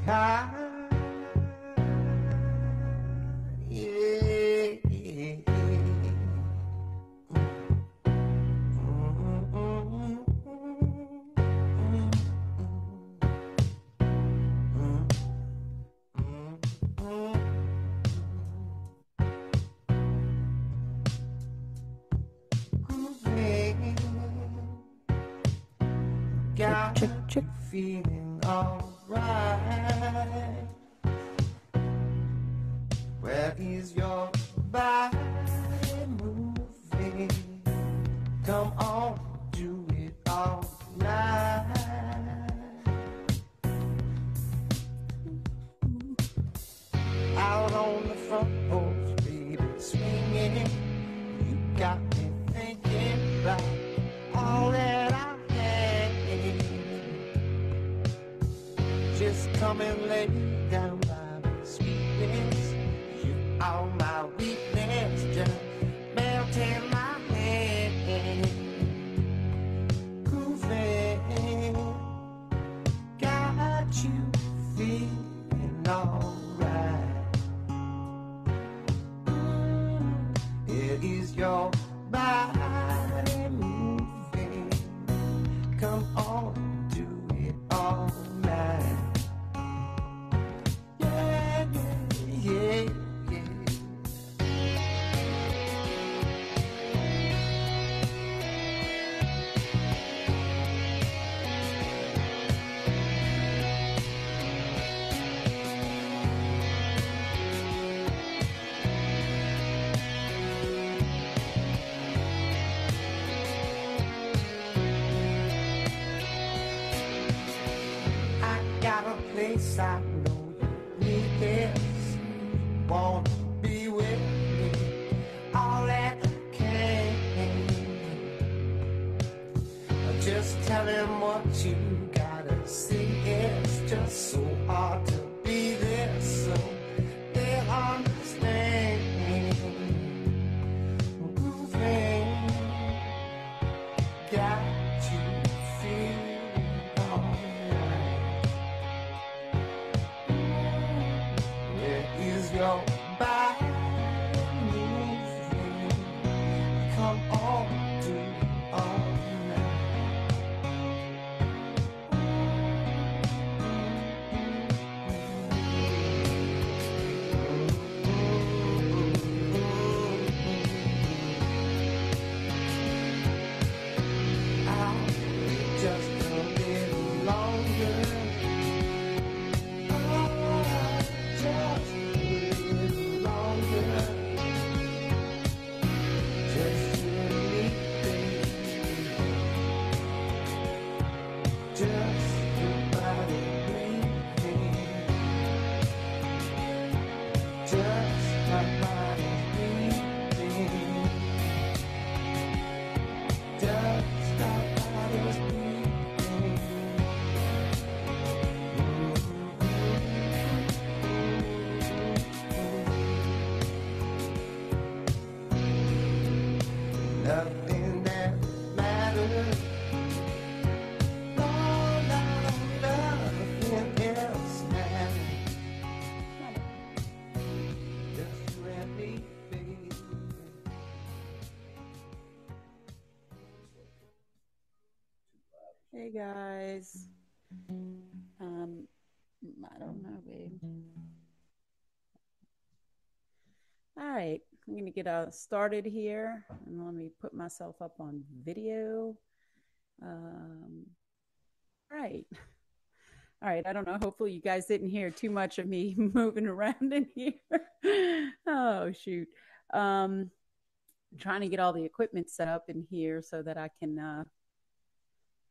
high. Yeah, yeah, got you feeling alright. Where is your body moving? Come on, do it all night. Out on the front porch, baby, swinging. You got me thinking about all that I had. Just come and lay down by my sweetness. You are my weakness, just melting my head. Grooving, got you feeling alright. It is your body moving. Come on, do it all night. Yeah, yeah, yeah. I got a place I know you need this. Wanna be with me all that you can. Just tell him what you gotta see. It's just so hard to be this, so they'll understand. Grooving, got you feeling alright. Where is your body moving? Come on, do it all night. I'll just a little longer. Just a little longer. Just you and me, baby. Just your body breathing. Just my body breathing. Just our bodies breathing. Nothing that matters. No, nothing else matters. Just you and me, baby. Hey guys. I don't know, babe. All right, I'm gonna get started here, and let me put myself up on video. Right. All right. I don't know. Hopefully, you guys didn't hear too much of me moving around in here. Oh shoot. Trying to get all the equipment set up in here so that I can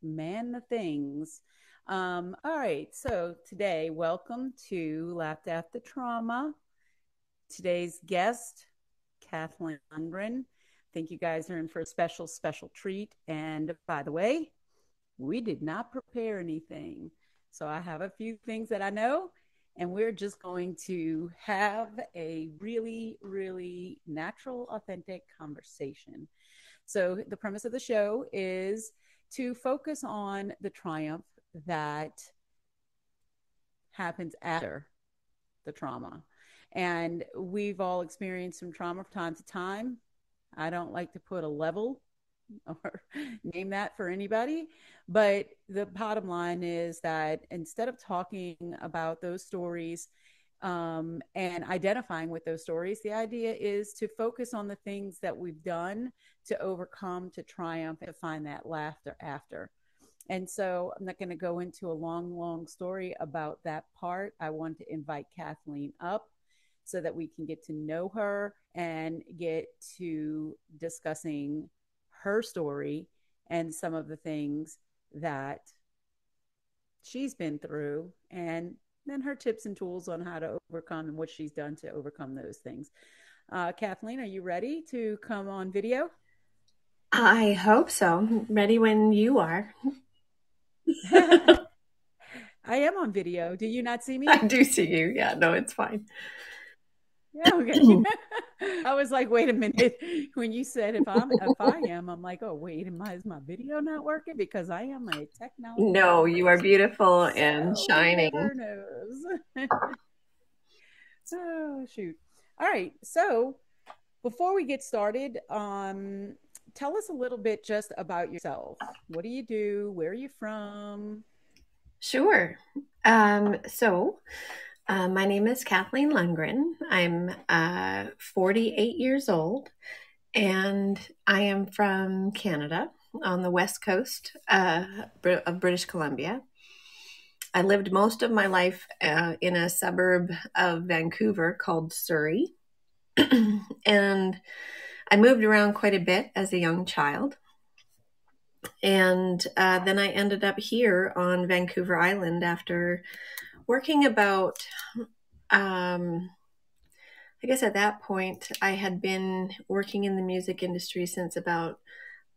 man the things. All right. So today, welcome to Laughed After Trauma. Today's guest, Kathleen Lundgren. I think you guys are in for a special treat. And by the way, we did not prepare anything. So I have a few things that I know, and we're just going to have a really, really natural, authentic conversation. So the premise of the show is to focus on the triumph that happens after the trauma. And we've all experienced some trauma from time to time. I don't like to put a level or name that for anybody. But the bottom line is that instead of talking about those stories and identifying with those stories, the idea is to focus on the things that we've done to overcome, to triumph, and find that laughter after. And so I'm not going to go into a long story about that part. I want to invite Kathleen up so that we can get to know her and get to discussing her story and some of the things that she's been through, and then her tips and tools on how to overcome and what she's done to overcome those things. Kathleen, are you ready to come on video? I hope so. Ready when you are. I am on video. Do you not see me? I do see you. Yeah, no, it's fine. Yeah, okay. I was like, wait a minute. When you said if I am, I'm like, oh wait, is my video not working? Because I am a technology. No, you are beautiful and shining. Who knows? Oh shoot. All right. So before we get started, tell us a little bit just about yourself. What do you do? Where are you from? Sure. My name is Kathleen Lundgren. I'm 48 years old, and I am from Canada on the west coast of British Columbia. I lived most of my life in a suburb of Vancouver called Surrey, and I moved around quite a bit as a young child. And then I ended up here on Vancouver Island after working about, I guess at that point, I had been working in the music industry since about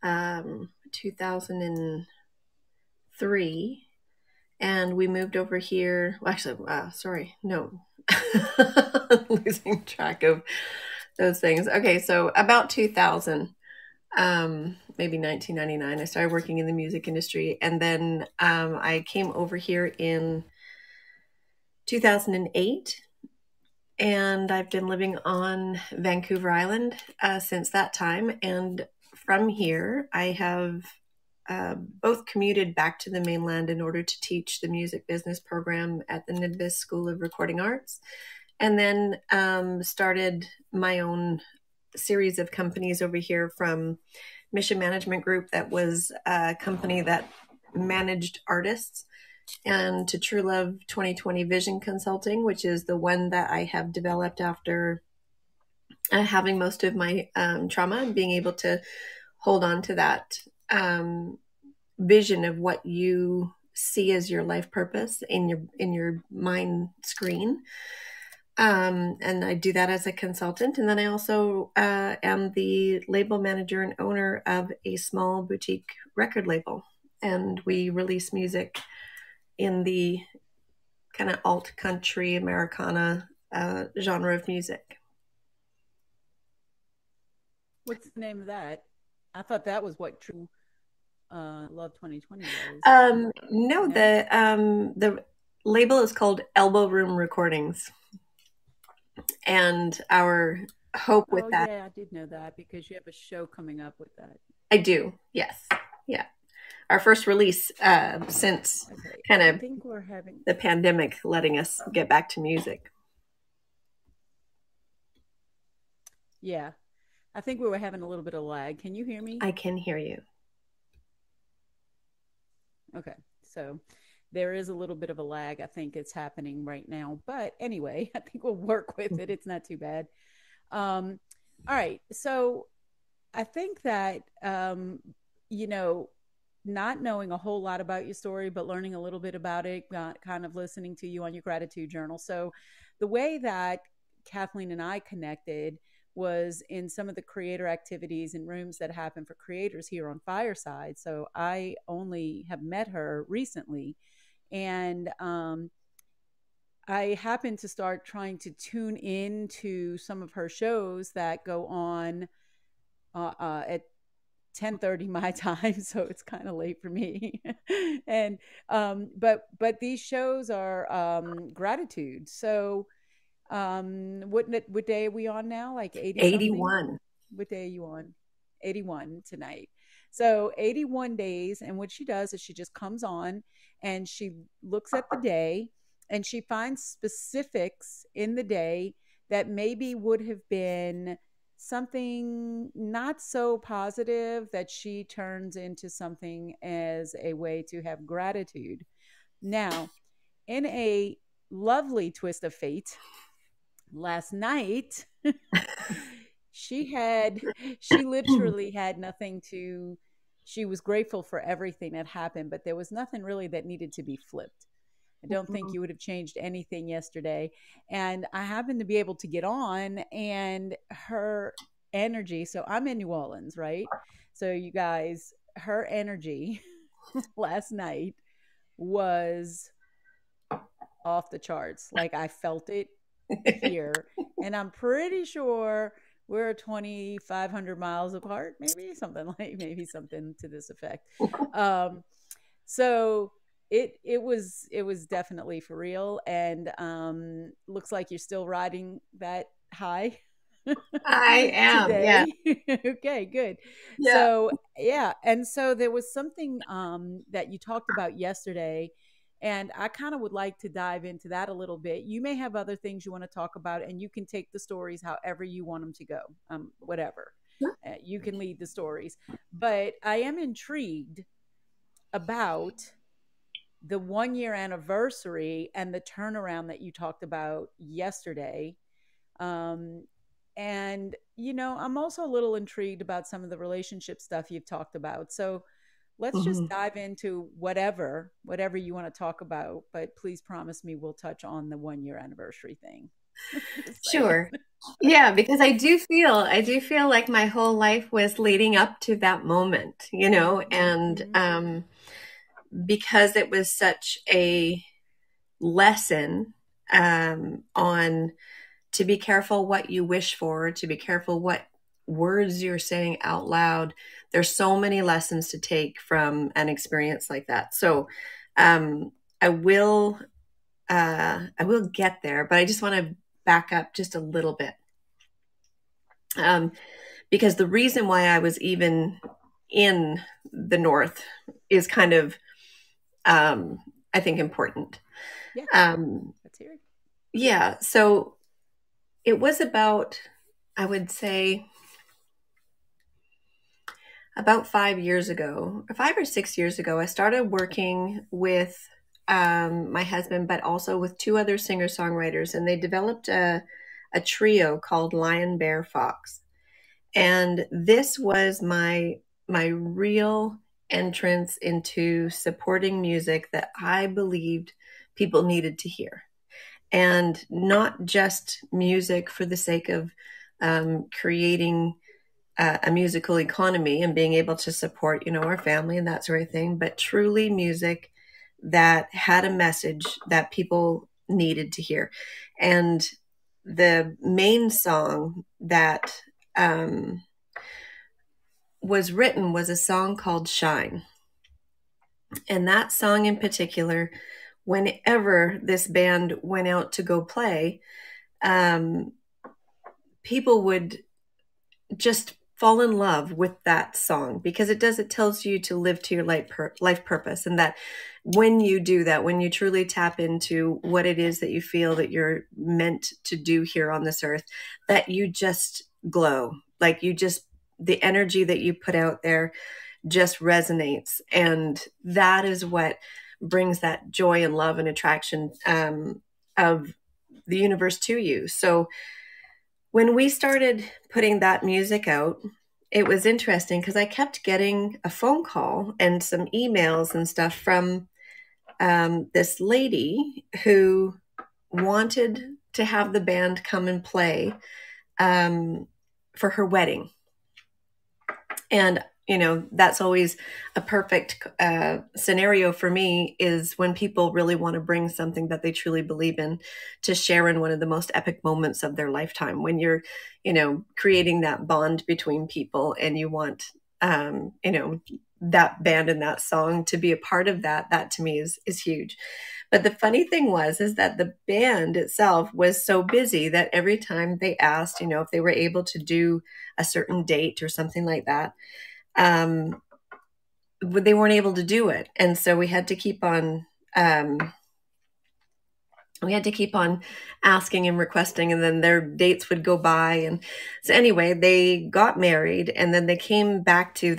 2003. And we moved over here. Well, actually, sorry, no. Losing track of those things. Okay, so about 2000. Maybe 1999, I started working in the music industry. And then I came over here in 2008. And I've been living on Vancouver Island since that time. And from here, I have both commuted back to the mainland in order to teach the music business program at the NIBIS School of Recording Arts. And then started my own series of companies over here, from Mission Management Group, that was a company that managed artists, and to True Love 2020 Vision Consulting, which is the one that I have developed after having most of my trauma, and being able to hold on to that vision of what you see as your life purpose in your mind screen. And I do that as a consultant. And then I also am the label manager and owner of a small boutique record label. And we release music in the kind of alt country Americana genre of music. What's the name of that? I thought that was what True Love 2020 was. No, the label is called Elbow Room Recordings. And our hope with that. Yeah, I did know that because you have a show coming up with that. I do. Yes. Yeah. Our first release since kind of the pandemic letting us get back to music. Yeah. I think we were having a little bit of lag. Can you hear me? I can hear you. Okay. So there is a little bit of a lag. I think it's happening right now. But anyway, I think we'll work with it. It's not too bad. All right. So I think that, not knowing a whole lot about your story, but learning a little bit about it, kind of listening to you on your gratitude journal. So the way that Kathleen and I connected was in some of the creator activities and rooms that happen for creators here on Fireside. So I only have met her recently. And I happened to start trying to tune in to some of her shows that go on at 10:30 my time, so it's kind of late for me. And but these shows are gratitude. So what day are we on now? Like 80 something? 81. What day are you on? 81 tonight. So 81 days. And what she does is she just comes on and she looks at the day and she finds specifics in the day that maybe would have been something not so positive, that she turns into something as a way to have gratitude. Now, in a lovely twist of fate, last night she literally had nothing to, she was grateful for everything that happened, but there was nothing really that needed to be flipped. I don't think you would have changed anything yesterday. And I happened to be able to get on, and her energy, so I'm in New Orleans, right? So you guys, her energy last night was off the charts. Like, I felt it here. And I'm pretty sure we're 2,500 miles apart, maybe something to this effect. So it was definitely for real. And looks like you're still riding that high. I am. Today. Yeah. Okay, good. Yeah. So yeah, and so there was something that you talked about yesterday, and I kind of would like to dive into that a little bit. You may have other things you want to talk about, and you can take the stories however you want them to go. Whatever. You can lead the stories. But I am intrigued about the 1 year anniversary and the turnaround that you talked about yesterday. And, I'm also a little intrigued about some of the relationship stuff you've talked about. So let's just dive into whatever you want to talk about, but please promise me we'll touch on the 1 year anniversary thing. Sure. Yeah, because I do feel like my whole life was leading up to that moment, and because it was such a lesson on to be careful what you wish for, to be careful what words you're saying out loud. There's so many lessons to take from an experience like that. So I will get there, but I just want to back up just a little bit. Because the reason why I was even in the North is kind of, I think, important. Yeah. Let's hear it. Yeah. So it was about, I would say, about 5 years ago, 5 or 6 years ago, I started working with my husband, but also with two other singer-songwriters, and they developed a trio called Lion, Bear, Fox. And this was my real entrance into supporting music that I believed people needed to hear. And not just music for the sake of creating a musical economy and being able to support, our family and that sort of thing, but truly music that had a message that people needed to hear. And the main song that was written was a song called Shine. And that song in particular, whenever this band went out to go play, people would just fall in love with that song, because it tells you to live to your life purpose. And that when you do that, when you truly tap into what it is that you feel that you're meant to do here on this earth, that you just glow. Like the energy that you put out there just resonates. And that is what brings that joy and love and attraction of the universe to you. So when we started putting that music out, it was interesting because I kept getting a phone call and some emails and stuff from this lady who wanted to have the band come and play for her wedding. And that's always a perfect scenario for me, is when people really want to bring something that they truly believe in to share in one of the most epic moments of their lifetime, when you're, creating that bond between people and you want that band and that song, to be a part of that to me is huge. But the funny thing is that the band itself was so busy that every time they asked, if they were able to do a certain date or something like that, they weren't able to do it. And so we had to keep on asking and requesting, and then their dates would go by. And so anyway, they got married, and then they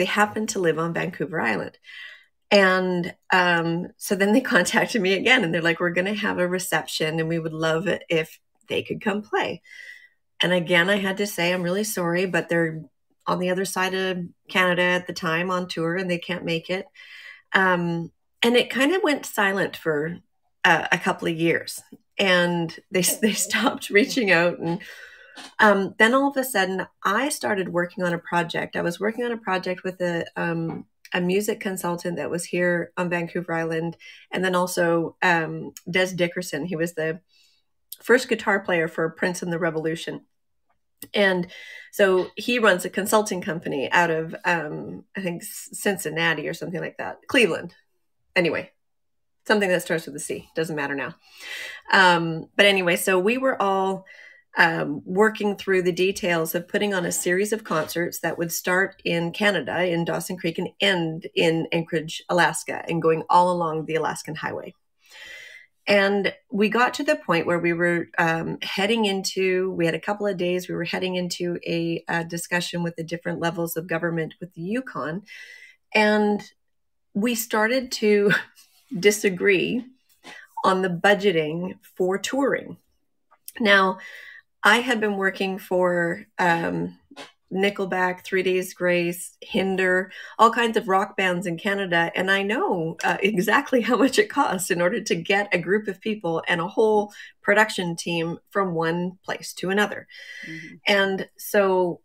happened to live on Vancouver Island. And so then they contacted me again, and they're like, we're going to have a reception, and we would love it if they could come play. And again, I had to say, I'm really sorry, but they're on the other side of Canada at the time on tour, and they can't make it. And it kind of went silent for a couple of years, and they stopped reaching out. And then all of a sudden, I started working on a project. I was working on a project with a music consultant that was here on Vancouver Island, and then also Des Dickerson. He was the first guitar player for Prince and the Revolution. And so he runs a consulting company out of, I think, Cincinnati or something like that. Cleveland. Anyway, something that starts with a C. Doesn't matter now. But anyway, so we were all working through the details of putting on a series of concerts that would start in Canada, in Dawson Creek, and end in Anchorage, Alaska, and going all along the Alaskan Highway. And we got to the point where we were we had a couple of days, we were heading into a discussion with the different levels of government with the Yukon. And we started to disagree on the budgeting for touring. Now, I had been working for Nickelback, 3 Days Grace, Hinder, all kinds of rock bands in Canada. And I know exactly how much it costs in order to get a group of people and a whole production team from one place to another. Mm-hmm. And so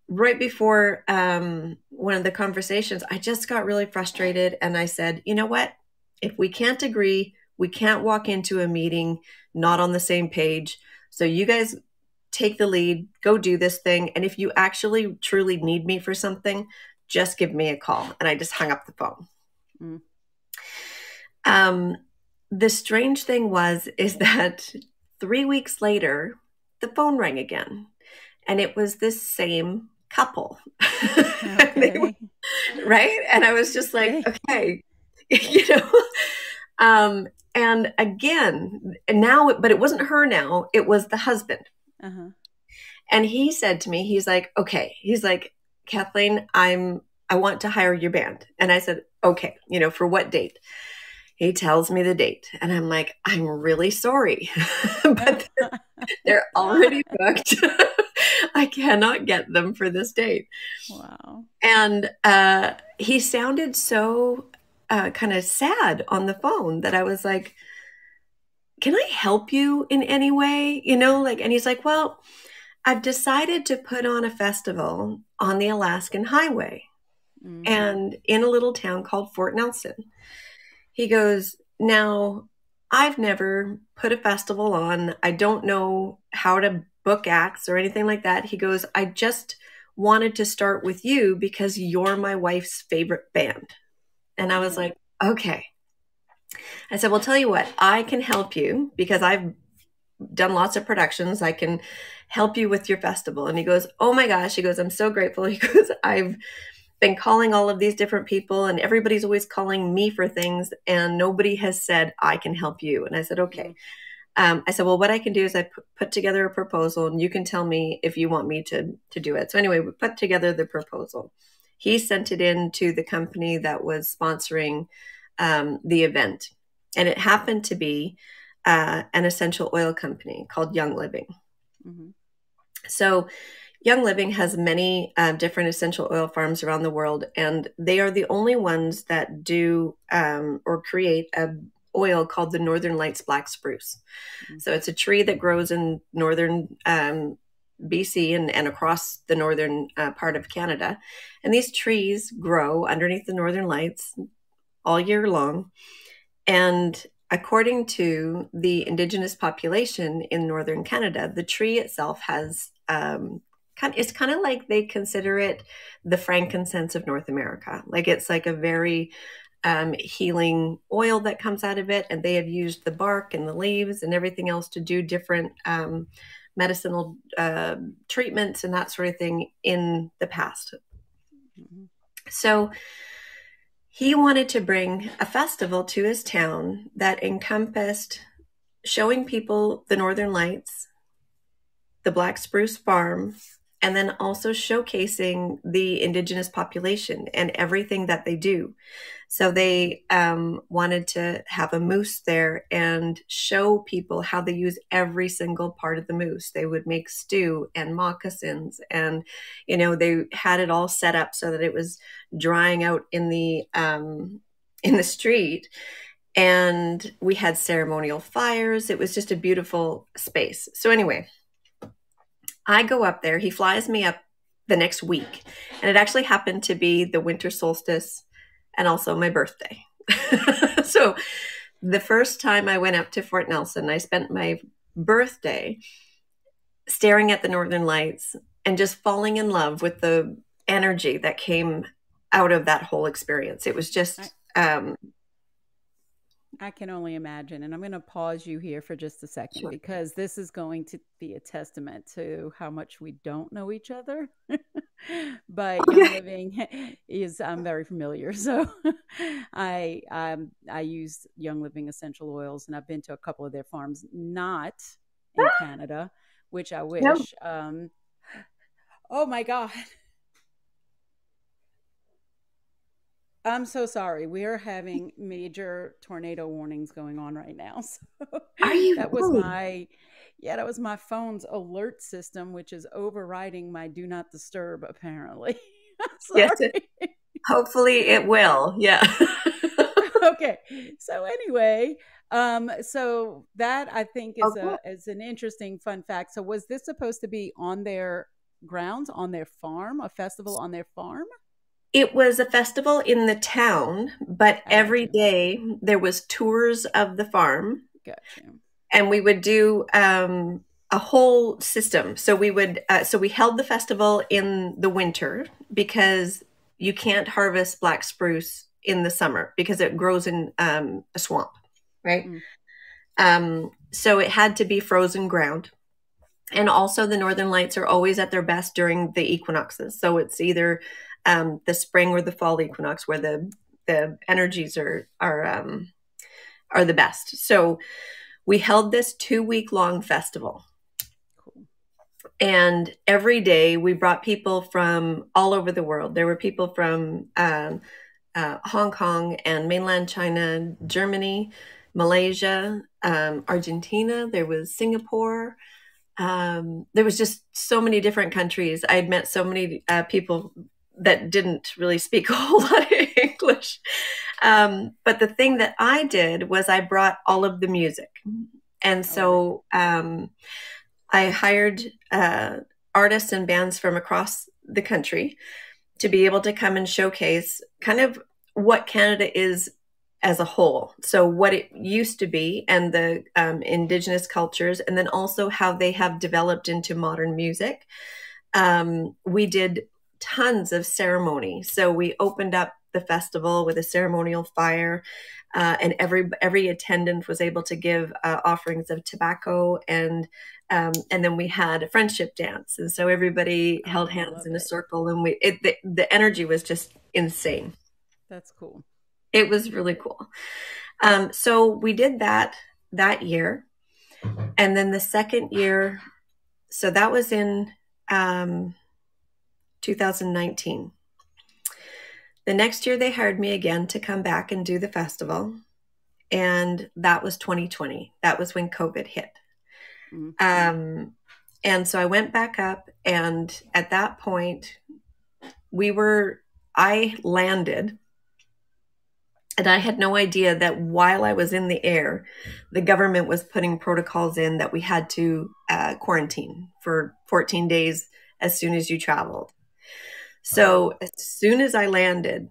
right before one of the conversations, I just got really frustrated. And I said, you know what? If we can't agree, we can't walk into a meeting not on the same page. So you guys take the lead, go do this thing. And if you actually truly need me for something, just give me a call. And I just hung up the phone. Mm. The strange thing is that 3 weeks later, the phone rang again. And it was this same couple. Okay. Right? And I was just like, okay, and again, but it wasn't her now, it was the husband. Uh-huh. And he said to me, he's like, okay, Kathleen, I want to hire your band. And I said, okay, for what date? He tells me the date. And I'm like, I'm really sorry, but they're already booked. I cannot get them for this date. Wow. And he sounded so kind of sad on the phone that I was like, can I help you in any way? And he's like, well, I've decided to put on a festival on the Alaskan Highway and in a little town called Fort Nelson. He goes, now, I've never put a festival on. I don't know how to book acts or anything like that. He goes, I just wanted to start with you because you're my wife's favorite band. And I was like, okay. I said, well, tell you what, I can help you because I've done lots of productions. I can help you with your festival. And he goes, oh my gosh. He goes, I'm so grateful. He goes, I've been calling all of these different people and everybody's always calling me for things. And nobody has said, I can help you. And I said, okay. I said, well, what I can do is I put together a proposal and you can tell me if you want me to do it. So anyway, we put together the proposal. He sent it in to the company that was sponsoring the event. And it happened to be an essential oil company called Young Living. Mm-hmm. So Young Living has many different essential oil farms around the world, and they are the only ones that do or create a oil called the Northern Lights Black Spruce. Mm-hmm. So it's a tree that grows in northern BC and across the northern part of Canada. And these trees grow underneath the Northern Lights all year long. And according to the Indigenous population in northern Canada, the tree itself has kind it's kind of like they consider it the frankincense of North America. Like it's like a very healing oil that comes out of it, and they have used the bark and the leaves and everything else to do different medicinal treatments and that sort of thing in the past. Mm-hmm. So he wanted to bring a festival to his town that encompassed showing people the Northern Lights, the Black Spruce Farm, and then also showcasing the indigenous population and everything that they do. So they wanted to have a moose there and show people how they use every single part of the moose. They would make stew and moccasins, and they had it all set up so that it was drying out in the street. And we had ceremonial fires. It was just a beautiful space. So anyway, I go up there. He flies me up the next week, and it actually happened to be the winter solstice and also my birthday. So the first time I went up to Fort Nelson, I spent my birthday staring at the Northern Lights and just falling in love with the energy that came out of that whole experience. It was just... I can only imagine. And I'm going to pause you here for just a second, sure, because this is going to be a testament to how much we don't know each other. But Young Living is, I'm very familiar. So I use Young Living essential oils, and I've been to a couple of their farms, not in Canada, which I wish. No. Oh my God. I'm so sorry. We are having major tornado warnings going on right now. So are you? That was my phone's alert system, which is overriding my do not disturb, apparently. Yes. Hopefully it will. Yeah. Okay. So anyway, so that I think is an interesting fun fact. So was this supposed to be on their grounds, on their farm, a festival on their farm? It was a festival in the town, but every day there was tours of the farm. Gotcha. And we would do a whole system. So we held the festival in the winter because you can't harvest black spruce in the summer because it grows in a swamp, right? So it had to be frozen ground. And also the Northern Lights are always at their best during the equinoxes. So it's either the spring or the fall equinox where the energies are the best. So we held this 2-week-long festival. Cool. And every day we brought people from all over the world. There were people from Hong Kong and mainland China, Germany, Malaysia, Argentina. There was Singapore. There was just so many different countries. I had met so many people that didn't really speak a whole lot of English. But the thing that I did was I brought all of the music. And so I hired artists and bands from across the country to be able to come and showcase kind of what Canada is as a whole. So what it used to be and the indigenous cultures, and then also how they have developed into modern music. We did tons of ceremony. So we opened up the festival with a ceremonial fire, and every attendant was able to give offerings of tobacco, and then we had a friendship dance, and so everybody held hands in a circle, and the energy was just insane. That's cool. It was really cool. So we did that year, and then the second year, so that was in 2019. The next year they hired me again to come back and do the festival. And that was 2020. That was when COVID hit. Mm-hmm. And so I went back up, and at that point I landed, and I had no idea that while I was in the air, the government was putting protocols in that we had to quarantine for 14 days as soon as you traveled. So as soon as I landed,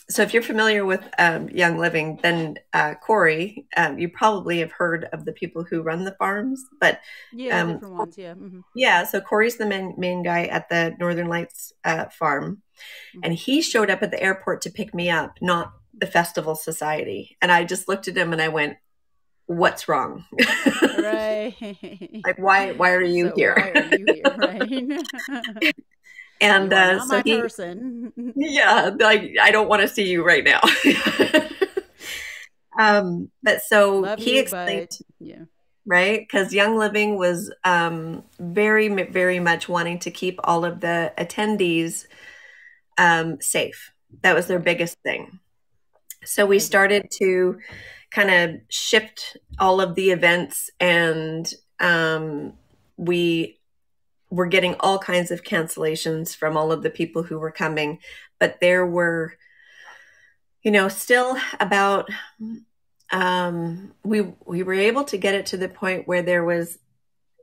So if you're familiar with Young Living, then Corey, you probably have heard of the people who run the farms, but Yeah, different ones. Yeah. Mm-hmm. yeah. So Corey's the main guy at the Northern Lights farm, and he showed up at the airport to pick me up, not the Festival Society. And I just looked at him and I went, "What's wrong? Right. Like why are you here? Why are you here?" Right. And You are not so my person. yeah, like I don't want to see you right now. But so Love he you, explained, but yeah. right? Because Young Living was very, very much wanting to keep all of the attendees safe. That was their biggest thing. So we started to kind of shift all of the events, and we were getting all kinds of cancellations from all of the people who were coming. But there were, still about, we were able to get it to the point where there was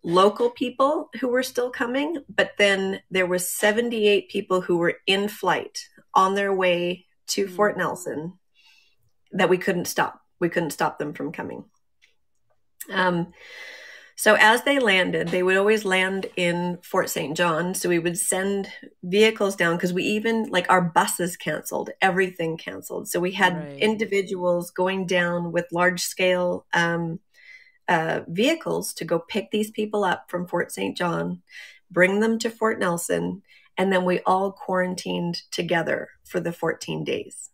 local people who were still coming, but then there was 78 people who were in flight on their way to Fort Nelson that we couldn't stop. We couldn't stop them from coming. So as they landed, they would always land in Fort St. John. So we would send vehicles down, because we even, like, our buses canceled, everything canceled. So we had individuals going down with large scale vehicles to go pick these people up from Fort St. John, bring them to Fort Nelson, and then we all quarantined together for the 14 days.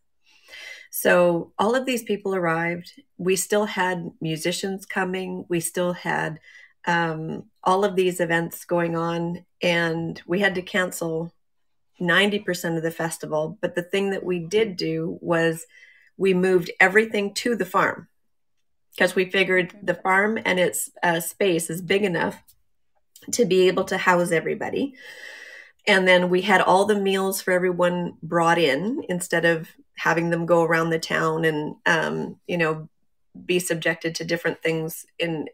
So all of these people arrived. We still had musicians coming. We still had all of these events going on, and we had to cancel 90% of the festival. But the thing that we did do was we moved everything to the farm, because we figured the farm and its space is big enough to be able to house everybody. And then we had all the meals for everyone brought in, instead of having them go around the town and, be subjected to different things in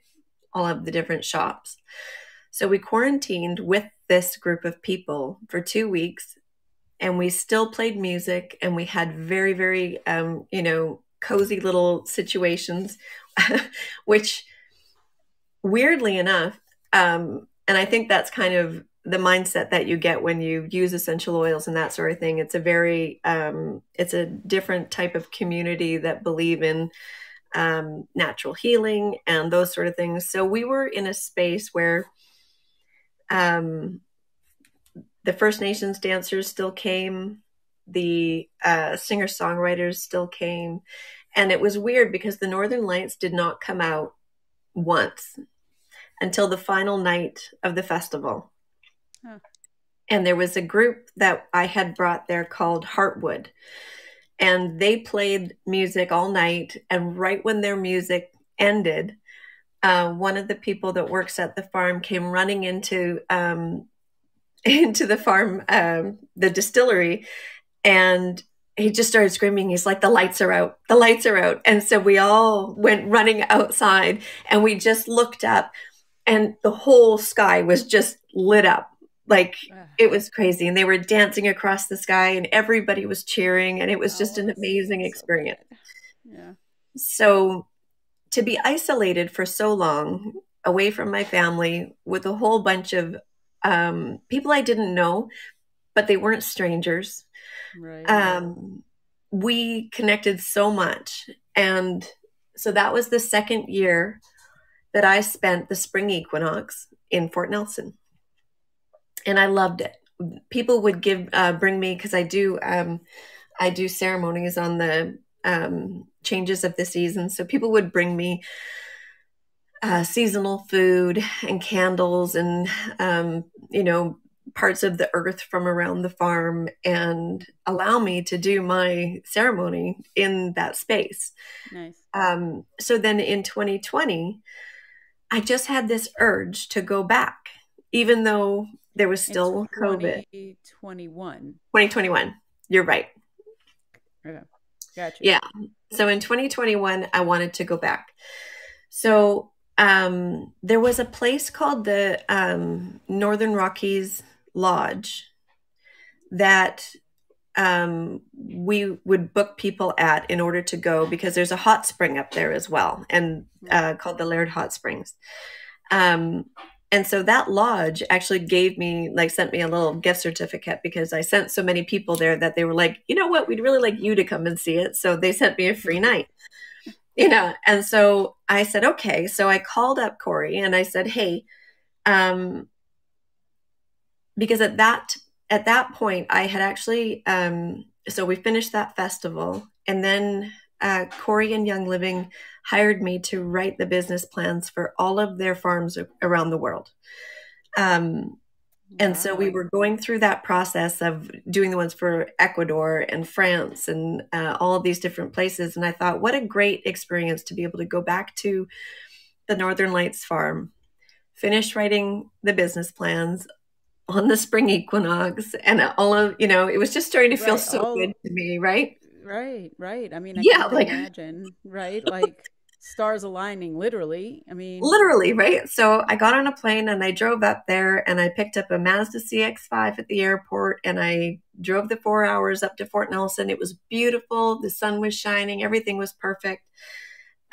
all of the different shops. So we quarantined with this group of people for 2 weeks, and we still played music, and we had very, very, cozy little situations, which, weirdly enough, and I think that's kind of the mindset that you get when you use essential oils and that sort of thing. It's a very, it's a different type of community that believe in natural healing and those sort of things. So we were in a space where the First Nations dancers still came, the singer-songwriters still came. And it was weird because the Northern Lights did not come out once until the final night of the festival. Huh. And there was a group that I had brought there called Heartwood, and they played music all night. And right when their music ended, one of the people that works at the farm came running into the farm, the distillery, and he just started screaming. He's like, "The lights are out, the lights are out." And so we all went running outside, and we just looked up, and the whole sky was just lit up. Like, it was crazy. And they were dancing across the sky, and everybody was cheering. And it was just an amazing experience. Yeah. So to be isolated for so long, away from my family, with a whole bunch of people I didn't know, but they weren't strangers. Right. We connected so much. And so that was the second year that I spent the spring equinox in Fort Nelson. And I loved it. People would bring me, because I do ceremonies on the changes of the season. So people would bring me seasonal food and candles and, parts of the earth from around the farm, and allow me to do my ceremony in that space. Nice. So then in 2020, I just had this urge to go back, even though there was still COVID. 2021. You're right. Okay. Gotcha. Yeah. So in 2021, I wanted to go back. So there was a place called the Northern Rockies Lodge that we would book people at in order to go, because there's a hot spring up there as well, and called the Laird Hot Springs. And so that lodge actually sent me a little gift certificate, because I sent so many people there that they were like, you know what, we'd really like you to come and see it. So they sent me a free night, and so I said, okay. So I called up Corey and I said, hey, because at that point I had actually, so we finished that festival, and then Corey and Young Living hired me to write the business plans for all of their farms around the world. And so we were going through that process of doing the ones for Ecuador and France and all of these different places. And I thought, what a great experience to be able to go back to the Northern Lights farm, finish writing the business plans on the spring equinox, and all of, it was just starting to feel so good to me, right? Right. I mean, I can't imagine, right? Like stars aligning, literally. I mean, literally, right? So I got on a plane and I drove up there, and I picked up a Mazda CX-5 at the airport, and I drove the 4 hours up to Fort Nelson. It was beautiful. The sun was shining. Everything was perfect.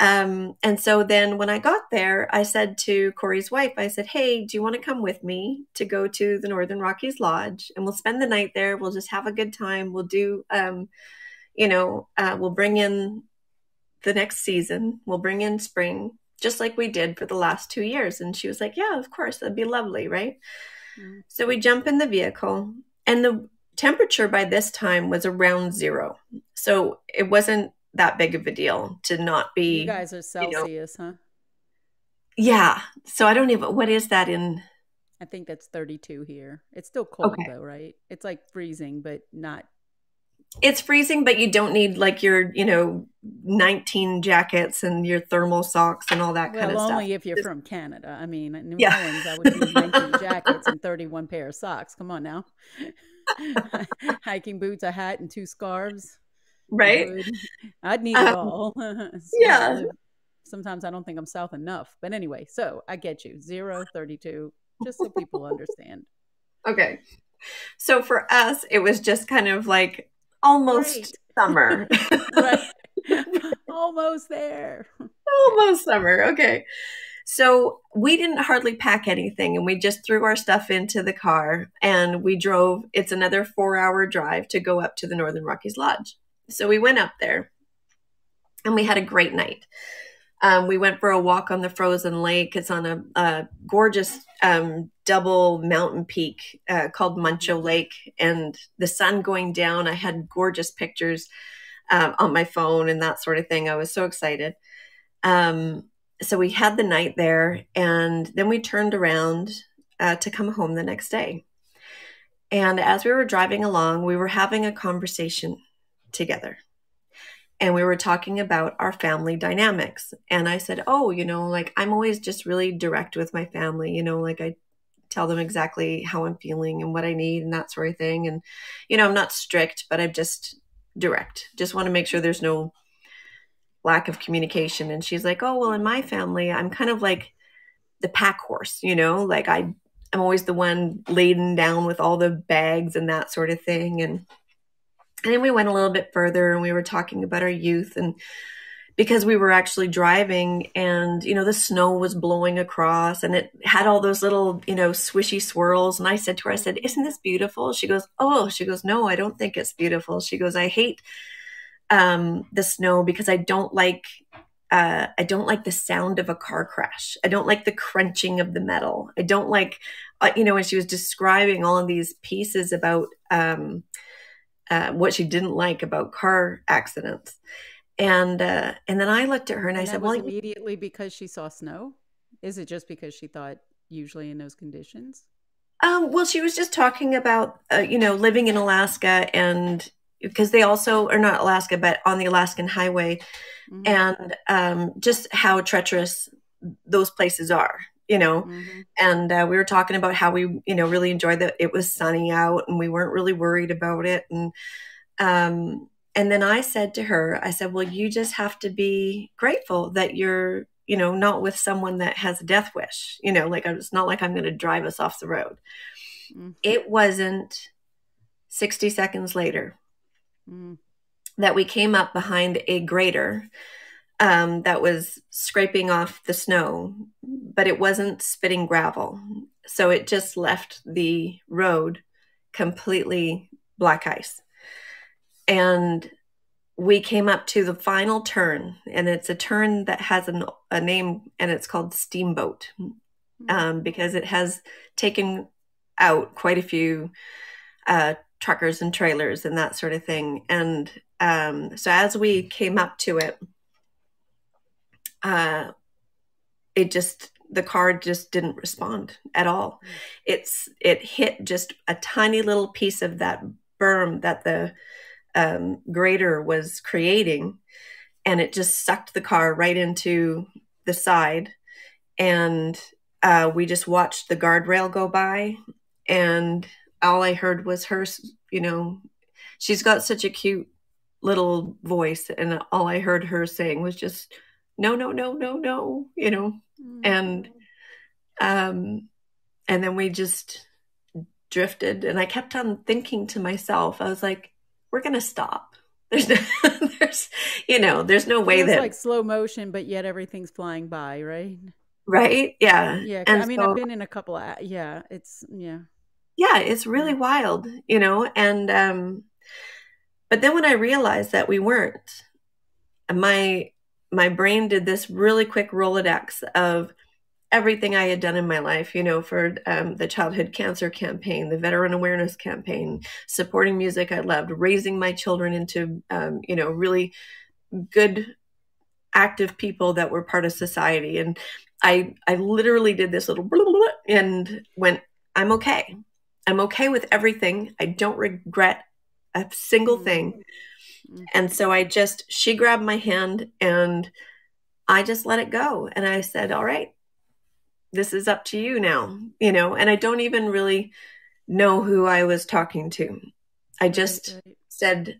And so then when I got there, I said to Corey's wife, I said, hey, do you want to come with me to go to the Northern Rockies Lodge? And we'll spend the night there. We'll just have a good time. We'll do, we'll bring in the next season. We'll bring in spring, just like we did for the last 2 years. And she was like, yeah, of course, that'd be lovely, right? Mm-hmm. So we jump in the vehicle, and the temperature by this time was around 0. So it wasn't that big of a deal to not be. You guys are Celsius, huh? Yeah. So I don't even, what is that in? I think that's 32 here. It's still cold though, right? It's like freezing, but not. It's freezing, but you don't need like your, 19 jackets and your thermal socks and all that kind of stuff. Well, only if you're from Canada. I mean, in New Orleans, I would need 19 jackets and 31 pair of socks. Come on now. Hiking boots, a hat, and 2 scarves. Right. I'd need it all. Yeah. Sometimes I don't think I'm South enough. But anyway, so I get you. 0, 32, just so people understand. Okay. So for us, it was just kind of like almost summer. Right. Almost there. Almost summer. Okay. So we didn't hardly pack anything, and we just threw our stuff into the car, and we drove. It's another 4-hour drive to go up to the Northern Rockies Lodge. So we went up there, and we had a great night. We went for a walk on the frozen lake. It's on a gorgeous double mountain peak called Muncho Lake, and the sun going down. I had gorgeous pictures on my phone and that sort of thing. I was so excited. So we had the night there, and then we turned around to come home the next day. And as we were driving along, we were having a conversation together, and we were talking about our family dynamics. And I said, oh, like I'm always just really direct with my family, like I tell them exactly how I'm feeling and what I need and that sort of thing. And, I'm not strict, but I'm just direct. Just want to make sure there's no lack of communication. And she's like, oh, well, in my family, I'm kind of like the pack horse, like I'm always the one laden down with all the bags and that sort of thing. And then we went a little bit further, and we were talking about our youth, and because we were actually driving, and, the snow was blowing across, and it had all those little, swishy swirls. And I said to her, I said, isn't this beautiful? She goes, no, I don't think it's beautiful. She goes, I hate the snow because I don't like the sound of a car crash. I don't like the crunching of the metal. I don't like, and she was describing all of these pieces about, what she didn't like about car accidents. And then I looked at her and I said, well, immediately because she saw snow? Is it just because she thought usually in those conditions? Well, she was just talking about, living in Alaska, and because they also are not Alaska, but on the Alaskan highway, and just how treacherous those places are. And we were talking about how we, really enjoyed that it was sunny out and we weren't really worried about it. And then I said to her, I said, well, you just have to be grateful that you're, not with someone that has a death wish, like it's not like I'm going to drive us off the road. It wasn't 60 seconds later that we came up behind a grader that was scraping off the snow, but it wasn't spitting gravel. So it just left the road completely black ice. And we came up to the final turn, and it's a turn that has a name, and it's called Steamboat, because it has taken out quite a few truckers and trailers and that sort of thing. And so as we came up to it, the car just didn't respond at all. It hit just a tiny little piece of that berm that the grader was creating, and it just sucked the car right into the side. And we just watched the guardrail go by, and all I heard was her, she's got such a cute little voice, and all I heard her saying was just, no, no, no, no, no, and then we just drifted, and I kept on thinking to myself, I was like, we're going to stop. There's no way that, like slow motion, but yet everything's flying by, right? Right. Yeah. Yeah. And I've been in a couple of, it's really wild, and, but then when I realized that we weren't, my brain did this really quick Rolodex of everything I had done in my life, for the childhood cancer campaign, the veteran awareness campaign, supporting music I loved, raising my children into, really good, active people that were part of society. And I literally did this little blah, blah, blah, and went, I'm okay. I'm okay with everything. I don't regret a single thing. And so she grabbed my hand, and I just let it go. And I said, all right, this is up to you now, and I don't even really know who I was talking to. I just said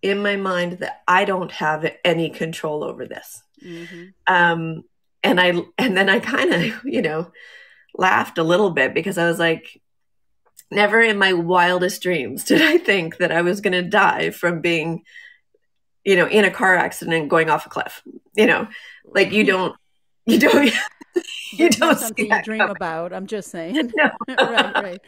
in my mind that I don't have any control over this. And then I kind of, laughed a little bit, because I was like, never in my wildest dreams did I think that I was going to die from being, in a car accident and going off a cliff, like you don't something you dream about. I'm just saying. No. Right.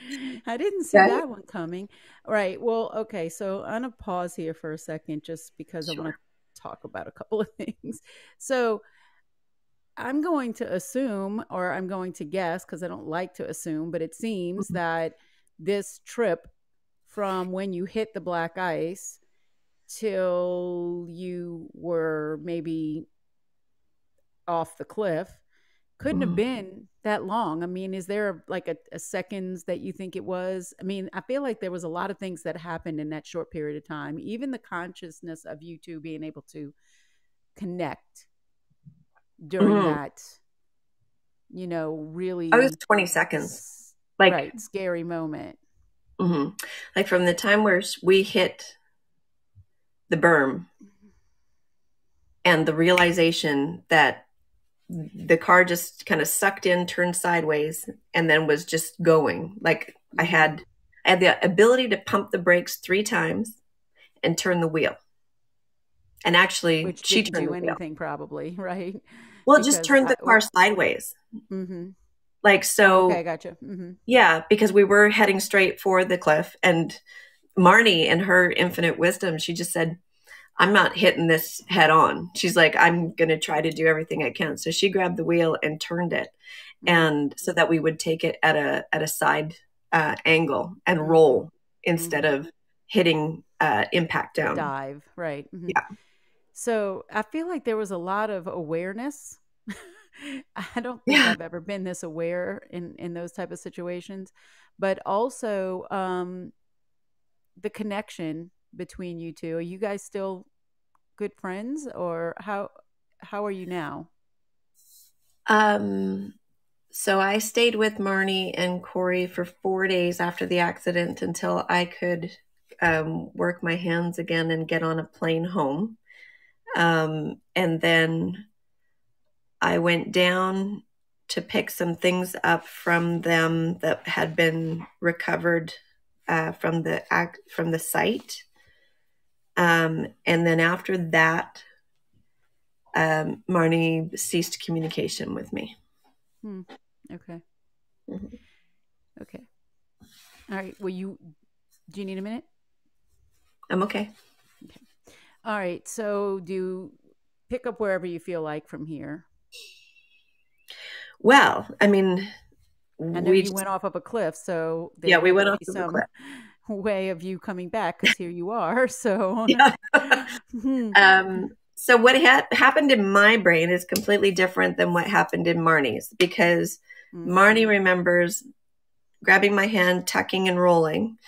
I didn't see that one coming. Right. Well, okay. So I'm going to pause here for a second, just because I want to talk about a couple of things. So I'm going to assume, or I'm going to guess, because I don't like to assume, but it seems that this trip from when you hit the black ice till you were maybe off the cliff couldn't have been that long. I mean, is there like a seconds that you think it was? I mean, I feel like there was a lot of things that happened in that short period of time. Even the consciousness of you two being able to connect during that, really. I was 20 seconds. Like scary moment. Like from the time where we hit the berm and the realization that the car just kind of sucked in, turned sideways, and then was just going. Like I had the ability to pump the brakes 3 times and turn the wheel. And actually, which she didn't turned do the anything, wheel. probably, right? Well, it just turned the car sideways. Like, so. Okay, gotcha. Yeah, because we were heading straight for the cliff, and Marnie, in her infinite wisdom, she just said, I'm not hitting this head on. She's like, I'm going to try to do everything I can. So she grabbed the wheel and turned it, and so that we would take it at a side angle and roll instead of hitting impact down. Dive, right. Yeah. So I feel like there was a lot of awareness. I don't think I've ever been this aware in those type of situations, but also the connection between you two. Are you guys still good friends, or how are you now? So I stayed with Marnie and Corey for 4 days after the accident until I could work my hands again and get on a plane home. And then I went down to pick some things up from them that had been recovered from the site. And then after that, Marnie ceased communication with me. Okay. Mhm. Okay. All right. Well, do you need a minute? I'm okay. Okay. All right. So pick up wherever you feel like from here. Well, I mean, I know you went off of a cliff, so yeah, we went had to off be of a some cliff. way of you coming back, because here you are. So, Yeah. So what happened in my brain is completely different than what happened in Marnie's, because Marnie remembers grabbing my hand, tucking and rolling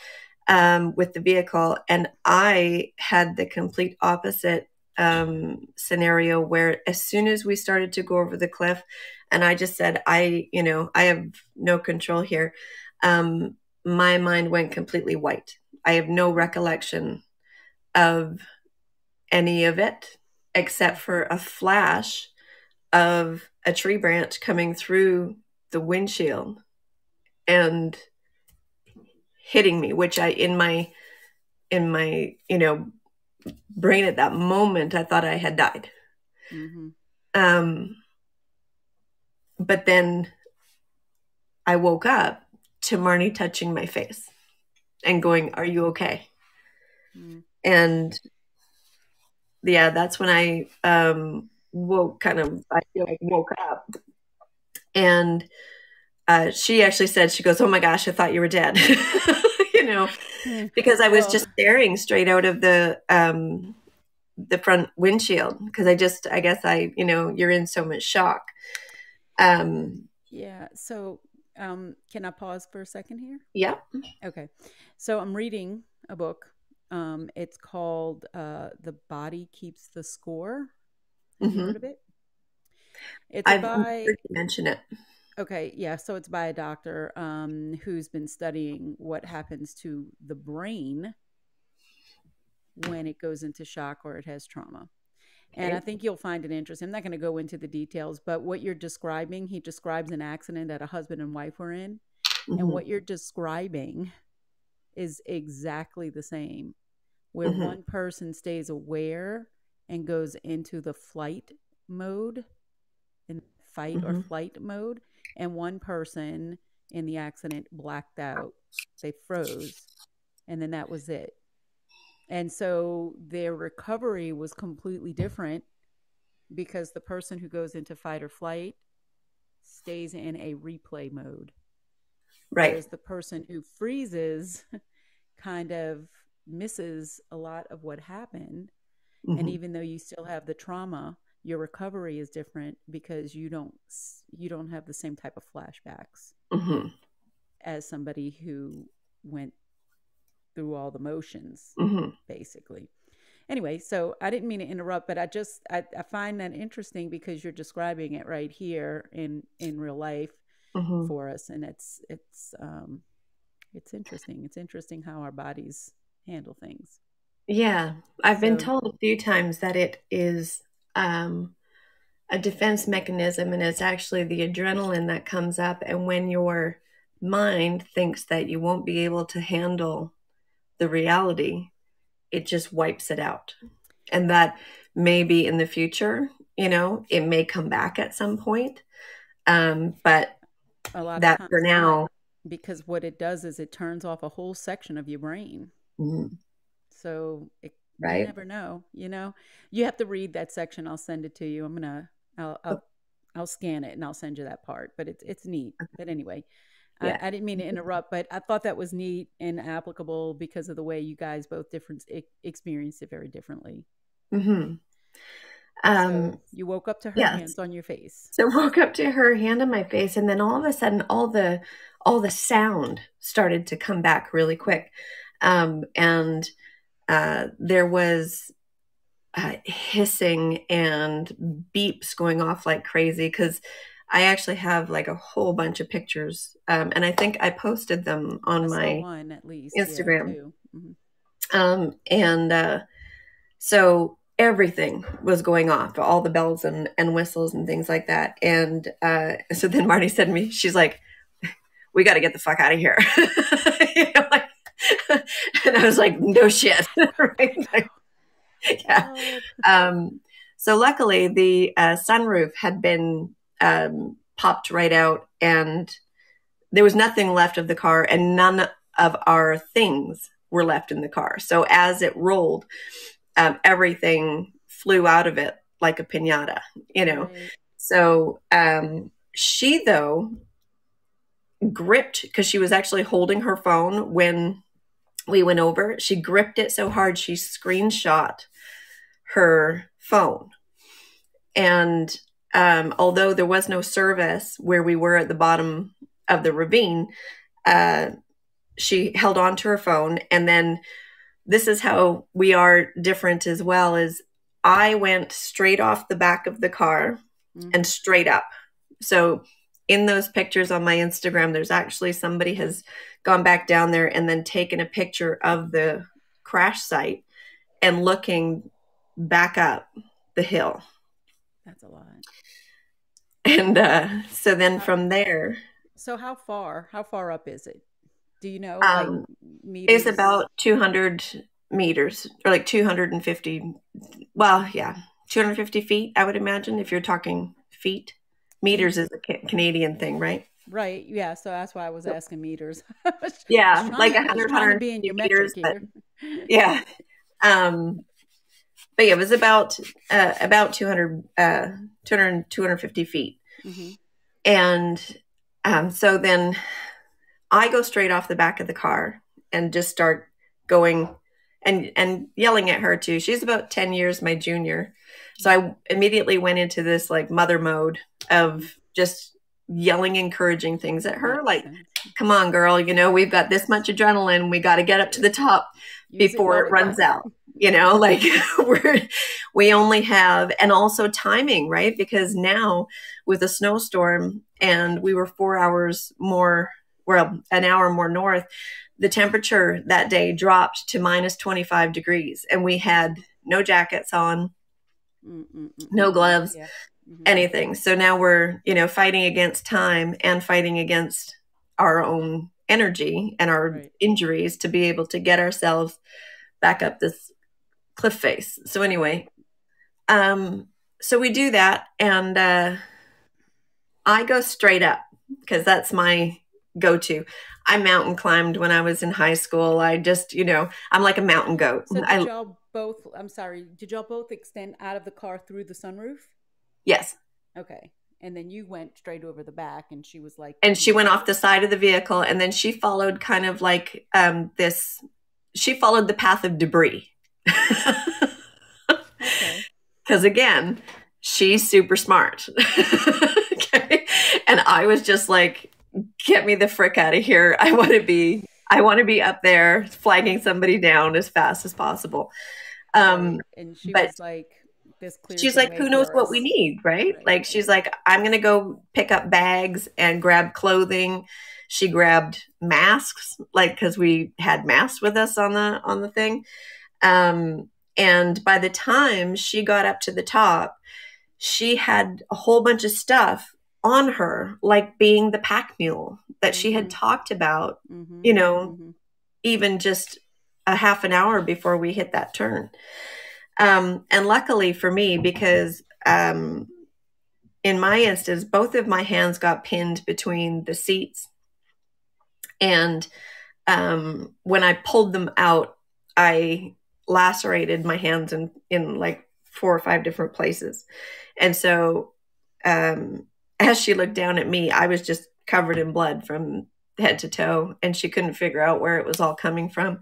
with the vehicle, and I had the complete opposite scenario, where as soon as we started to go over the cliff, and I just said, I have no control here. My mind went completely white. I have no recollection of any of it, except for a flash of a tree branch coming through the windshield and hitting me, which in my brain at that moment, I thought I had died. But then I woke up to Marnie touching my face and going, "Are you okay?" And yeah, that's when I woke up. And she actually said, she goes, "Oh my gosh, I thought you were dead." Because I was just staring straight out of the front windshield, because I guess you're in so much shock. Yeah. So, can I pause for a second here? Yeah. Okay. So I'm reading a book. It's called "The Body Keeps the Score." Have you heard of it? I've heard you mention it. Okay, yeah. So it's by a doctor who's been studying what happens to the brain when it goes into shock or it has trauma. And I think you'll find it interesting. I'm not going to go into the details, but what you're describing, he describes an accident that a husband and wife were in. And what you're describing is exactly the same, where one person stays aware and goes into the flight mode, in fight or flight mode, and one person in the accident blacked out. They froze, and then that was it. And so their recovery was completely different, because the person who goes into fight or flight stays in a replay mode. Right. Whereas the person who freezes kind of misses a lot of what happened. And even though you still have the trauma, your recovery is different, because you don't have the same type of flashbacks as somebody who went through all the motions, basically. Anyway, so I didn't mean to interrupt, but I find that interesting, because you're describing it right here in real life for us, and it's interesting. It's interesting how our bodies handle things. Yeah, I've been told a few times that it is a defense mechanism, and it's actually the adrenaline that comes up, and when your mind thinks that you won't be able to handle the reality, it just wipes it out. And that maybe in the future, it may come back at some point, but a lot that of times for now, not, because what it does is it turns off a whole section of your brain. So you never know. You have to read that section. I'll send it to you. I'll scan it and I'll send you that part, but it's neat. But anyway, yeah. I didn't mean to interrupt, but I thought that was neat and applicable because of the way you guys both experienced it very differently. So you woke up to her hands on your face. So I woke up to her hand on my face, and then all of a sudden, all the sound started to come back really quick, and there was hissing and beeps going off like crazy, because I actually have like a whole bunch of pictures, and I think I posted them on my one, at least, Instagram. So everything was going off, all the bells and whistles and things like that. And so then Marty said to me, she's like, "We got to get the fuck out of here." And I was like, "No shit." Right? Yeah. So luckily the sunroof had been popped right out, and there was nothing left of the car, and none of our things were left in the car. So as it rolled, everything flew out of it like a piñata, you know. Right. So she, though, gripped, because she was actually holding her phone when we went over. She gripped it so hard she screenshot her phone. And although there was no service where we were at the bottom of the ravine, she held on to her phone. And then this is how we are different as well, is I went straight off the back of the car and straight up. So in those pictures on my Instagram, there's actually somebody has gone back down there and then taken a picture of the crash site and looking back up the hill. That's a lot. And so then from there. So how far up is it? Do you know? It's about 200 meters, or like 250. Well, yeah, 250 feet, I would imagine, if you're talking feet. Meters is a Canadian thing, right? Right. Yeah. So that's why I was asking meters. Yeah, like 100, 150 meters. But, yeah. But yeah, it was about 250 feet. Mm-hmm. And so then I go straight off the back of the car and just start going and yelling at her too. She's about 10 years my junior. So I immediately went into this like mother mode of just yelling encouraging things at her. Like, come on, girl, you know, we've got this much adrenaline. We got to get up to the top before it runs out. You know, like we only have, and also timing, right? Because now with a snowstorm, and we were 4 hours more, well, an hour more north, the temperature that day dropped to minus 25 degrees, and we had no jackets on, no gloves, anything. So now we're, you know, fighting against time and fighting against our own energy and our injuries to be able to get ourselves back up this cliff face. So anyway, so we do that, and I go straight up because that's my go-to. I mountain climbed when I was in high school. I just, you know, I'm like a mountain goat. So did y'all both extend out of the car through the sunroof? Yes. Okay. And then you went straight over the back, and she was like, and she went off the side of the vehicle, and then she followed kind of like she followed the path of debris. Okay. Because again, she's super smart. Okay. And I was just like, get me the frick out of here. I want to be up there flagging somebody down as fast as possible. And she was like, she's like, who knows what we need, right? Like, she's like, I'm going to go pick up bags and grab clothing. She grabbed masks, like, because we had masks with us on the thing. And by the time she got up to the top, she had a whole bunch of stuff on her, like being the pack mule that she had talked about, you know, even just a half an hour before we hit that turn. And luckily for me, because in my instance, both of my hands got pinned between the seats. And when I pulled them out, I lacerated my hands in like 4 or 5 different places. And so as she looked down at me, I was just covered in blood from head to toe, and she couldn't figure out where it was all coming from.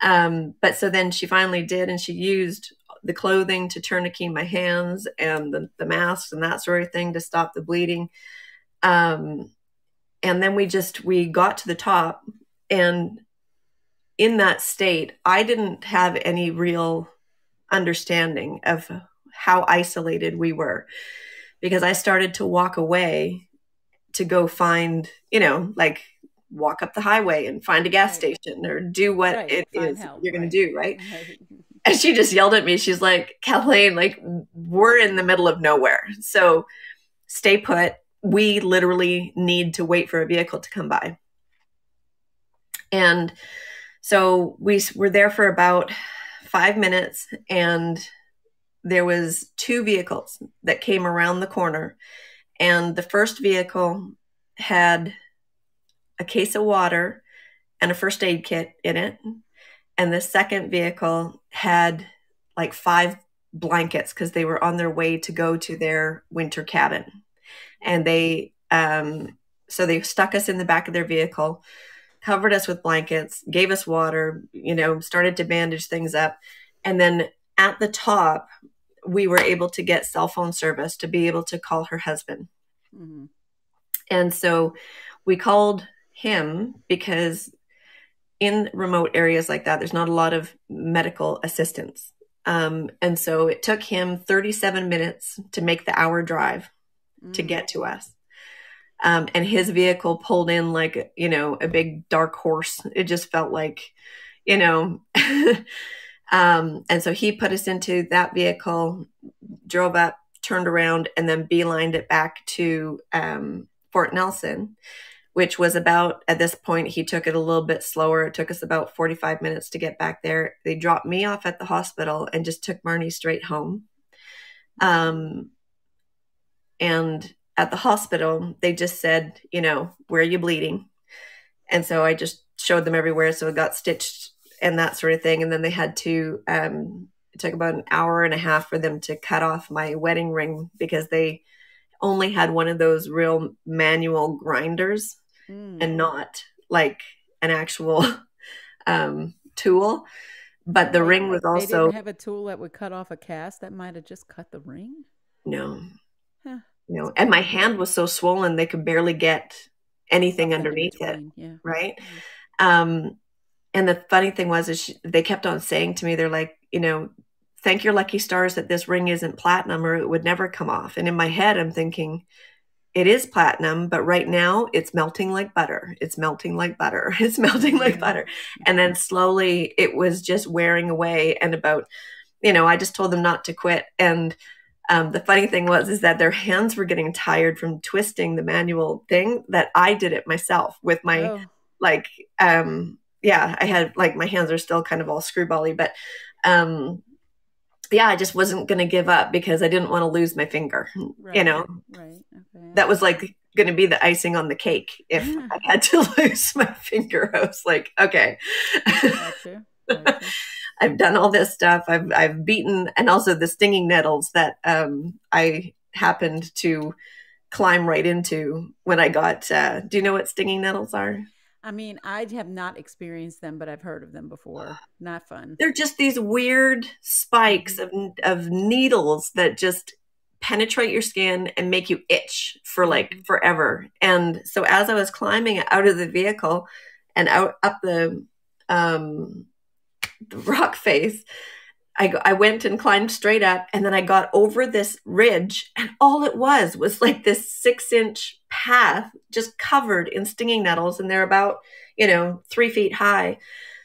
But so then she finally did, and she used the clothing to tourniquet my hands and the masks and that sort of thing to stop the bleeding. And then we got to the top, and in that state, I didn't have any real understanding of how isolated we were, because I started to walk away to go find, you know, like walk up the highway and find a gas station or do what it is you're going to do. Right. And she just yelled at me. She's like, Kathleen, like, we're in the middle of nowhere. So stay put. We literally need to wait for a vehicle to come by. And so we were there for about 5 minutes, and there was 2 vehicles that came around the corner. And the first vehicle had a case of water and a first aid kit in it. And the second vehicle had like 5 blankets because they were on their way to go to their winter cabin. And so they stuck us in the back of their vehicle, covered us with blankets, gave us water, started to bandage things up. And then at the top, we were able to get cell phone service to be able to call her husband. Mm-hmm. And so we called him because in remote areas like that, there's not a lot of medical assistance. And so it took him 37 minutes to make the hour drive to get to us. And his vehicle pulled in like, a big dark horse. It just felt like, and so he put us into that vehicle, drove up, turned around, and then beelined it back to Fort Nelson, which was about, at this point, he took it a little bit slower. It took us about 45 minutes to get back there. They dropped me off at the hospital and just took Marnie straight home. And at the hospital, they just said, where are you bleeding? And so I just showed them everywhere. So it got stitched and that sort of thing. And then they had to, it took about an hour and a half for them to cut off my wedding ring because they only had one of those real manual grinders and not like an actual tool. But the ring was also... They didn't have a tool that would cut off a cast that might have just cut the ring? No. Huh. No. And my hand was so swollen, they could barely get anything underneath it. Yeah. Right. Mm-hmm. And the funny thing was, they kept on saying to me, they're like, thank your lucky stars that this ring isn't platinum or it would never come off. And in my head, I'm thinking, it is platinum, but right now it's melting like butter. It's melting like butter. It's melting like butter. And then slowly it was just wearing away. And about, I just told them not to quit. And the funny thing is that their hands were getting tired from twisting the manual thing, that I did it myself with my, I had like, my hands are still kind of all screwbally, but I just wasn't going to give up because I didn't want to lose my finger, Right. Okay. That was like going to be the icing on the cake. If I had to lose my finger, I was like, okay, Gotcha. I've done all this stuff. I've beaten, and also the stinging nettles that I happened to climb right into when I got, do you know what stinging nettles are? I mean, I have not experienced them, but I've heard of them before. Not fun. They're just these weird spikes of needles that just penetrate your skin and make you itch for like forever. And so as I was climbing out of the vehicle and up the rock face, I went and climbed straight up, and then I got over this ridge, and all it was like this 6-inch path just covered in stinging nettles, and they're about 3 feet high.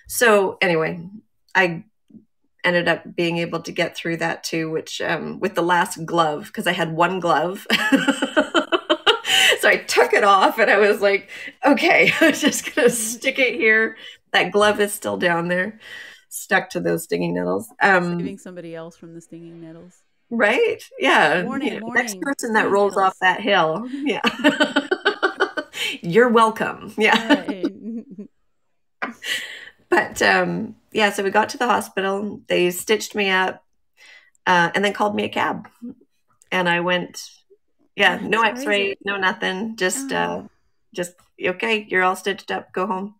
So anyway, I ended up being able to get through that too, which with the last glove, because I had one glove. So I took it off and I was like, okay, I'm just gonna stick it here. That glove is still down there, stuck to those stinging nettles. Saving somebody else from the stinging nettles. Right? Yeah. Morning. Next person that rolls off that hill. Yeah. You're welcome. Yeah. Right. But so we got to the hospital. They stitched me up and then called me a cab. And I went, no x-ray, no nothing. Just okay, you're all stitched up. Go home.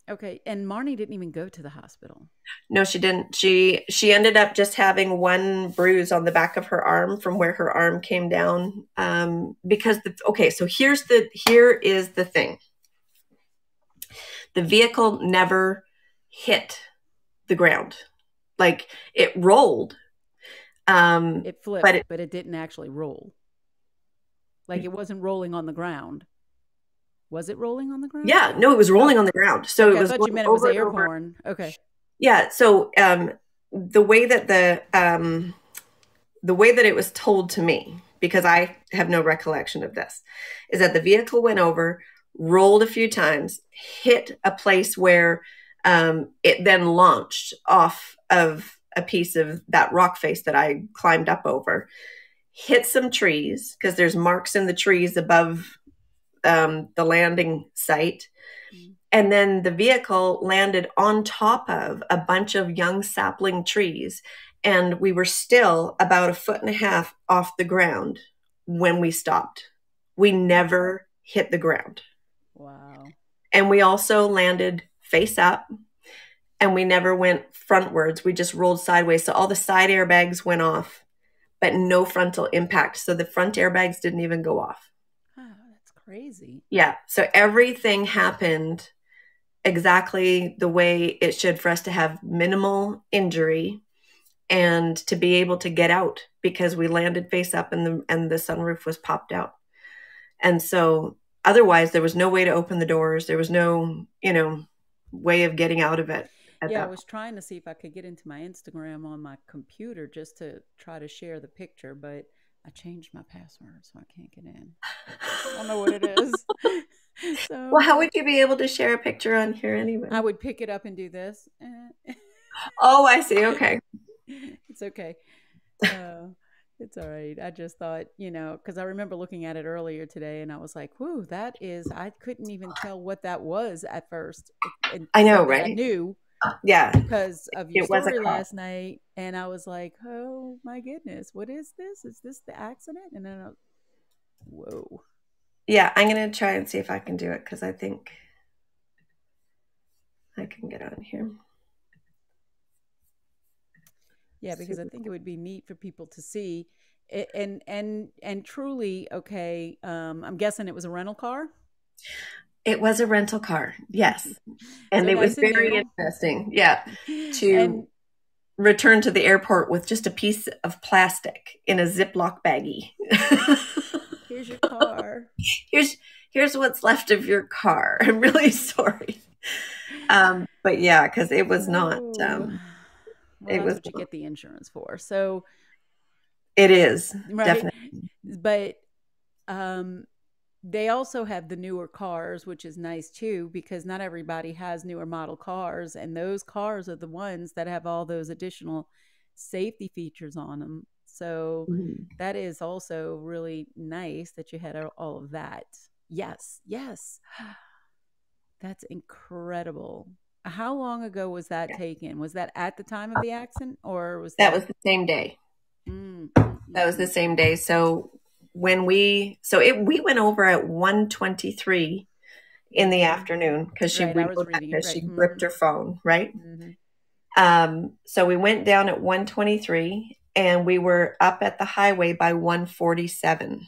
Okay. And Marnie didn't even go to the hospital. No, she didn't. She ended up just having one bruise on the back of her arm from where her arm came down. Because so here is the thing. The vehicle never hit the ground. Like, it rolled. It flipped, but it didn't actually roll. Like, it wasn't rolling on the ground. Was it rolling on the ground? Yeah, no, it was rolling on the ground. So okay, it was. I thought you meant it was airborne. Okay. Yeah. So the way that it was told to me, because I have no recollection of this, is that the vehicle went over, rolled a few times, hit a place where it then launched off of a piece of that rock face that I climbed up over, hit some trees because there's marks in the trees above the landing site. And then the vehicle landed on top of a bunch of young sapling trees. And we were still about 1.5 feet off the ground when we stopped. We never hit the ground. Wow. And we also landed face up, and we never went frontwards. We just rolled sideways. So all the side airbags went off, but no frontal impact. So the front airbags didn't even go off. Oh, that's crazy. Yeah. So everything happened exactly the way it should for us to have minimal injury and to be able to get out, because we landed face up and the sunroof was popped out. And so otherwise there was no way to open the doors. There was no, way of getting out of it. Yeah, I was trying to see if I could get into my Instagram on my computer just to try to share the picture, but I changed my password, so I can't get in. I don't know what it is. So, well, how would you be able to share a picture on here anyway? I would pick it up and do this. Oh, I see. Okay. It's okay. It's all right. I just thought, because I remember looking at it earlier today and I was like, whoo, I couldn't even tell what that was at first. I know, right? I knew. Yeah. Because of your story last night. And I was like, oh my goodness, what is this? Is this the accident? And then whoa. Yeah, I'm going to try and see if I can do it, because I think I can get on here. Yeah, because I think it would be neat for people to see. And truly, okay, I'm guessing it was a rental car? It was a rental car, yes. And so it was very interesting, to return to the airport with just a piece of plastic in a Ziploc baggie. Here's your car. Here's what's left of your car. I'm really sorry. But yeah, because it was not. Well, that's what you get the insurance for. So it is, right? Definitely. But they also have the newer cars, which is nice too, because not everybody has newer model cars, and those cars are the ones that have all those additional safety features on them. So that is also really nice that you had all of that. Yes. That's incredible. How long ago was that taken? Was that at the time of the accident, or was that was the same day? That was the same day. So when we went over at 1:23 in the afternoon, because she gripped her phone, right? So we went down at 1:23 and we were up at the highway by 1:47.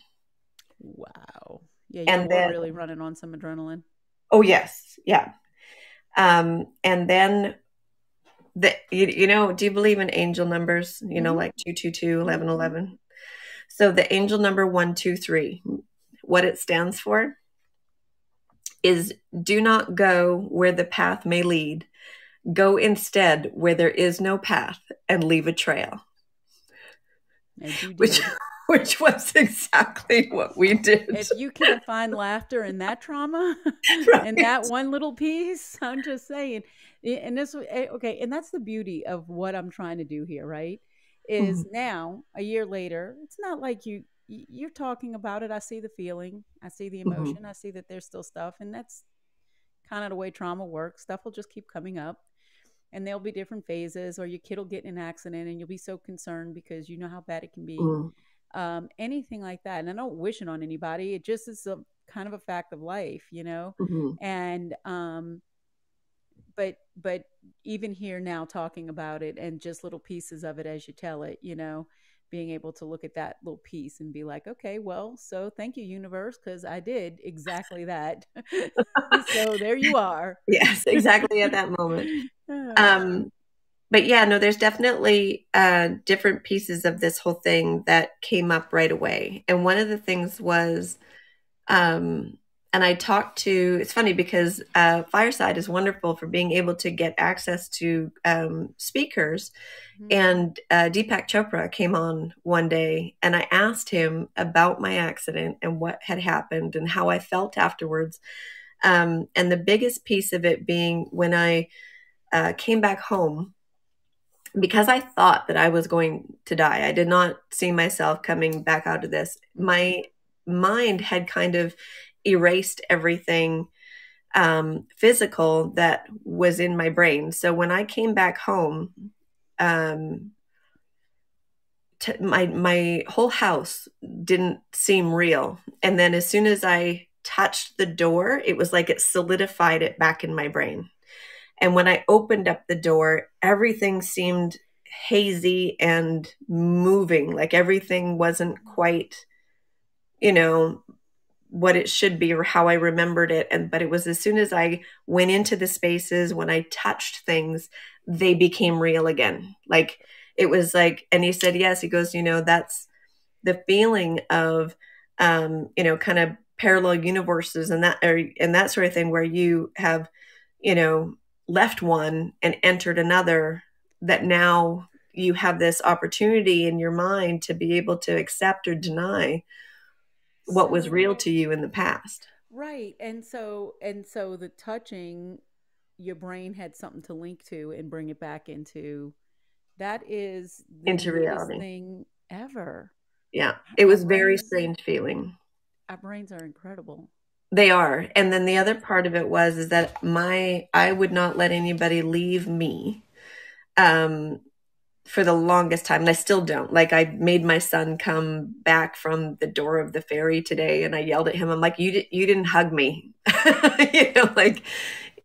Wow. Yeah, you were really running on some adrenaline. Oh yes, yeah. And then do you believe in angel numbers? Like 222, 1111. So the angel number 123, what it stands for is do not go where the path may lead. Go instead where there is no path and leave a trail. Which was exactly what we did. If you can't find laughter in that trauma, in that one little piece, I'm just saying. And that's the beauty of what I'm trying to do here, right? Is now, a year later, it's not like you're talking about it. I see the feeling, I see the emotion, I see that there's still stuff, and that's kind of the way trauma works. Stuff will just keep coming up. And there'll be different phases, or your kid will get in an accident and you'll be so concerned because you know how bad it can be. Anything like that. And I don't wish it on anybody. It just is a kind of a fact of life, and but even here now talking about it and just little pieces of it as you tell it, being able to look at that little piece and be like, okay, well, so thank you, universe, because I did exactly that. So there you are. Yes, exactly at that moment. But yeah, no, there's definitely different pieces of this whole thing that came up right away. And one of the things was, and I talked to, it's funny because Fireside is wonderful for being able to get access to speakers. And Deepak Chopra came on one day and I asked him about my accident and what had happened and how I felt afterwards. And the biggest piece of it being when I came back home, because I thought that I was going to die, I did not see myself coming back out of this. My mind had kind of erased everything physical that was in my brain. So when I came back home, my whole house didn't seem real. And then as soon as I touched the door, it was like it solidified it back in my brain. And when I opened up the door, everything seemed hazy and moving, like everything wasn't quite, what it should be or how I remembered it. But it was as soon as I went into the spaces, when I touched things, they became real again. Like it was like, and he said, yes, he goes, that's the feeling of, kind of parallel universes and that sort of thing, where you have, left one and entered another, that now you have this opportunity in your mind to be able to accept or deny what was real to you in the past. Right. And so the touching, your brain had something to link to and bring it back into, that is the into reality thing ever. Yeah. It was very strange feeling. Our brains are incredible. They are. And then the other part of it is that I would not let anybody leave me for the longest time. And I still don't. Like, I made my son come back from the door of the ferry today, and I yelled at him. I'm like, you didn't hug me. Like,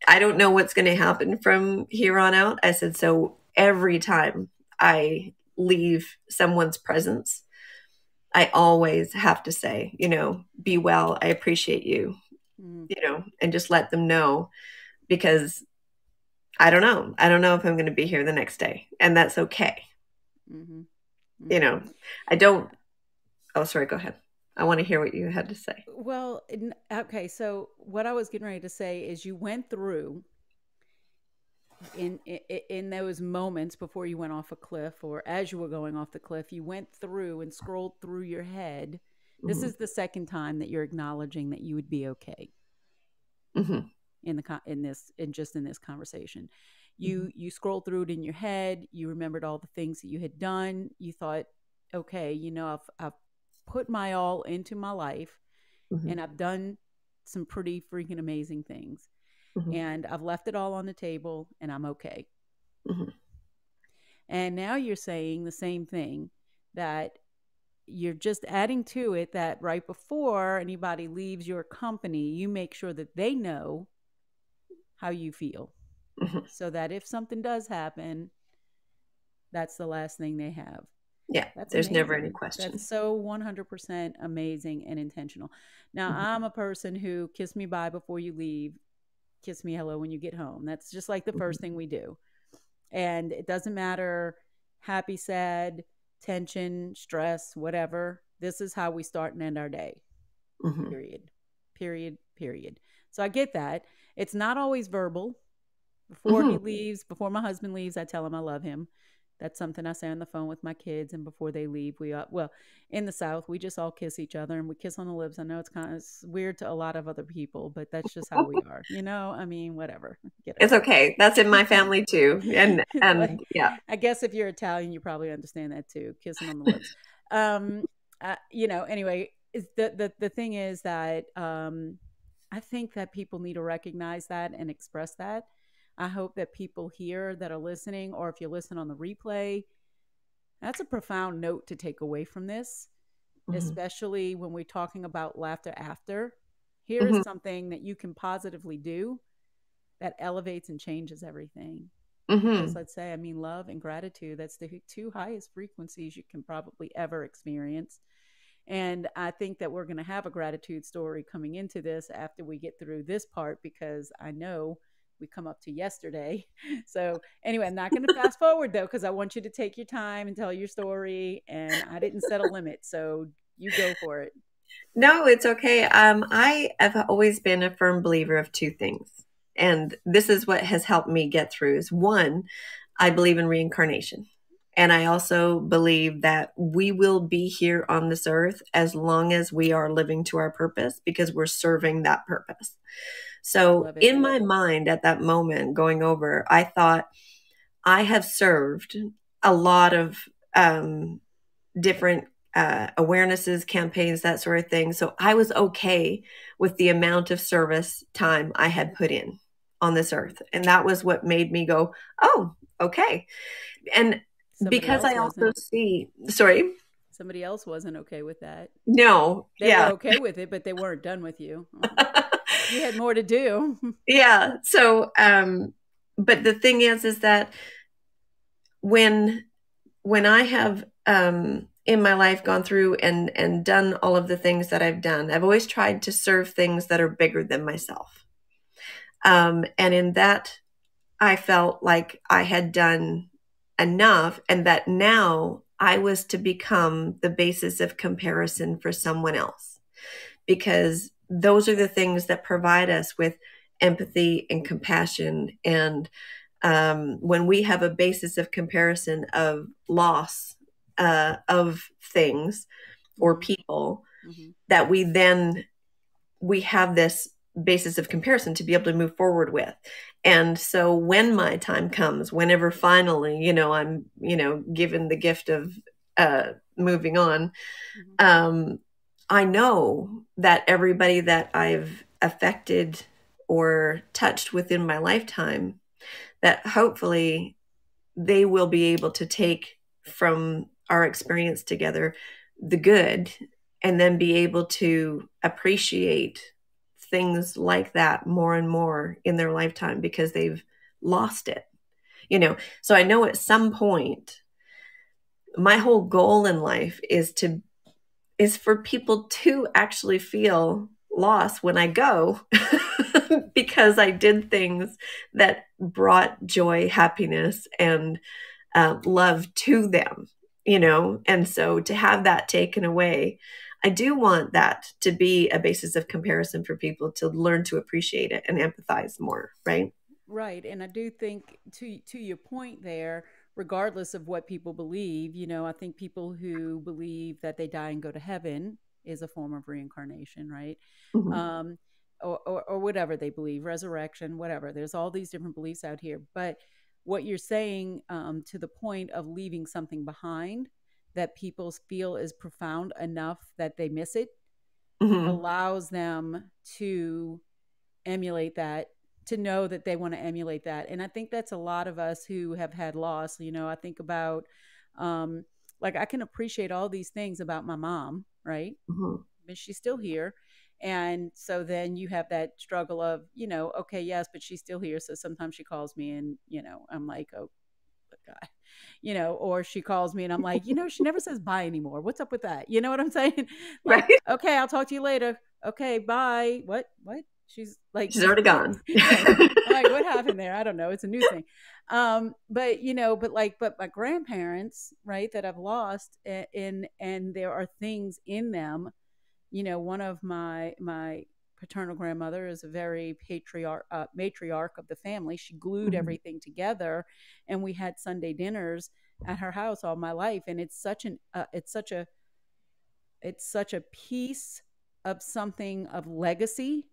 I don't know what's going to happen from here on out. I said, so every time I leave someone's presence, I always have to say, be well, I appreciate you, and just let them know, because I don't know. I don't know if I'm going to be here the next day, and that's okay. Mm-hmm. Mm-hmm. I don't. Oh, sorry. Go ahead. I want to hear what you had to say. Well, okay. So what I was getting ready to say is, you went through in those moments before you went off a cliff, or as you were going off the cliff, you went through and scrolled through your head. This is the second time that you're acknowledging that you would be okay. Mm-hmm. in this conversation. You scrolled through it in your head. You remembered all the things that you had done. You thought, okay, I've put my all into my life, and I've done some pretty freaking amazing things. And I've left it all on the table, and I'm okay. And now you're saying the same thing, that you're just adding to it, that right before anybody leaves your company, you make sure that they know how you feel, so that if something does happen, that's the last thing they have. Yeah, there's amazing. Never any question. That's so 100% amazing and intentional. Now, I'm a person who, kiss me bye before you leave, kiss me hello when you get home. That's just like the first thing we do. And it doesn't matter, happy, sad, tension, stress, whatever. This is how we start and end our day. Period. So I get that. It's not always verbal. Before he leaves, before my husband leaves, I tell him I love him. That's something I say on the phone with my kids. And before they leave, in the South, we just all kiss each other, and we kiss on the lips. I know it's weird to a lot of other people, but that's just how we are. Whatever. It's okay. That's in my family too. And like, yeah. I guess if you're Italian, you probably understand that too, kissing on the lips. Anyway, the thing is that I think that people need to recognize that and express that. I hope that people here that are listening, or if you listen on the replay, that's a profound note to take away from this, especially when we're talking about laughter after. Here's something that you can positively do that elevates and changes everything. Because let's say, love and gratitude, that's the two highest frequencies you can probably ever experience. And I think that we're going to have a gratitude story coming into this after we get through this part, because I know we come up to yesterday. So anyway, I'm not going to fast forward though, because I want you to take your time and tell your story, and I didn't set a limit, so you go for it. No, it's okay. I have always been a firm believer of two things, and this is what has helped me get through. Is one, I believe in reincarnation. And I also believe that we will be here on this earth as long as we are living to our purpose, because we're serving that purpose. So Love it. in my mind at that moment going over, I thought I have served a lot of different awarenesses, campaigns, that sort of thing. So I was okay with the amount of service time I had put in on this earth. And that was what made me go, oh, okay. And Somebody because else I also wasn't. see, sorry, Somebody else wasn't okay with that. no, They yeah. were okay with it, but they weren't done with you. You had more to do. Yeah. So, but the thing is that when I have in my life gone through and done all of the things that I've done, I've always tried to serve things that are bigger than myself. And in that, I felt like I had done enough, and that now I was to become the basis of comparison for someone else, because those are the things that provide us with empathy and compassion. And when we have a basis of comparison of loss of things or people, that we have this basis of comparison to be able to move forward with. And so when my time comes, whenever finally, I'm, given the gift of moving on, I know that everybody that I've affected or touched within my lifetime, that hopefully they will be able to take from our experience together the good, and then be able to appreciate things like that more and more in their lifetime because they've lost it. So I know at some point my whole goal in life is for people to actually feel loss when I go because I did things that brought joy, happiness, and love to them, and so to have that taken away, I do want that to be a basis of comparison for people to learn to appreciate it and empathize more, right? Right. And I do think, to your point there, regardless of what people believe, I think people who believe that they die and go to heaven is a form of reincarnation, right? Mm-hmm. Or whatever they believe, resurrection, whatever. There's all these different beliefs out here. But what you're saying, to the point of leaving something behind that people feel is profound enough that they miss it, Mm-hmm. allows them to emulate that, to know that they want to emulate that. And I think that's a lot of us who have had loss. I think about, like, I can appreciate all these things about my mom, right? Mm-hmm. But she's still here. And so then you have that struggle of, okay, yes, but she's still here. So sometimes she calls me and, I'm like, oh, God, or she calls me and I'm like, she never says bye anymore. What's up with that? You know what I'm saying? Like, Right. okay, I'll talk to you later. Okay, bye. What? She's like, She's already gone. I'm like, what happened there? I don't know. It's a new thing. But my grandparents, right, that I've lost, and there are things in them. One of my paternal grandmother is a very matriarch of the family. She glued everything together, and we had Sunday dinners at her house all my life. And it's such a piece of something of legacy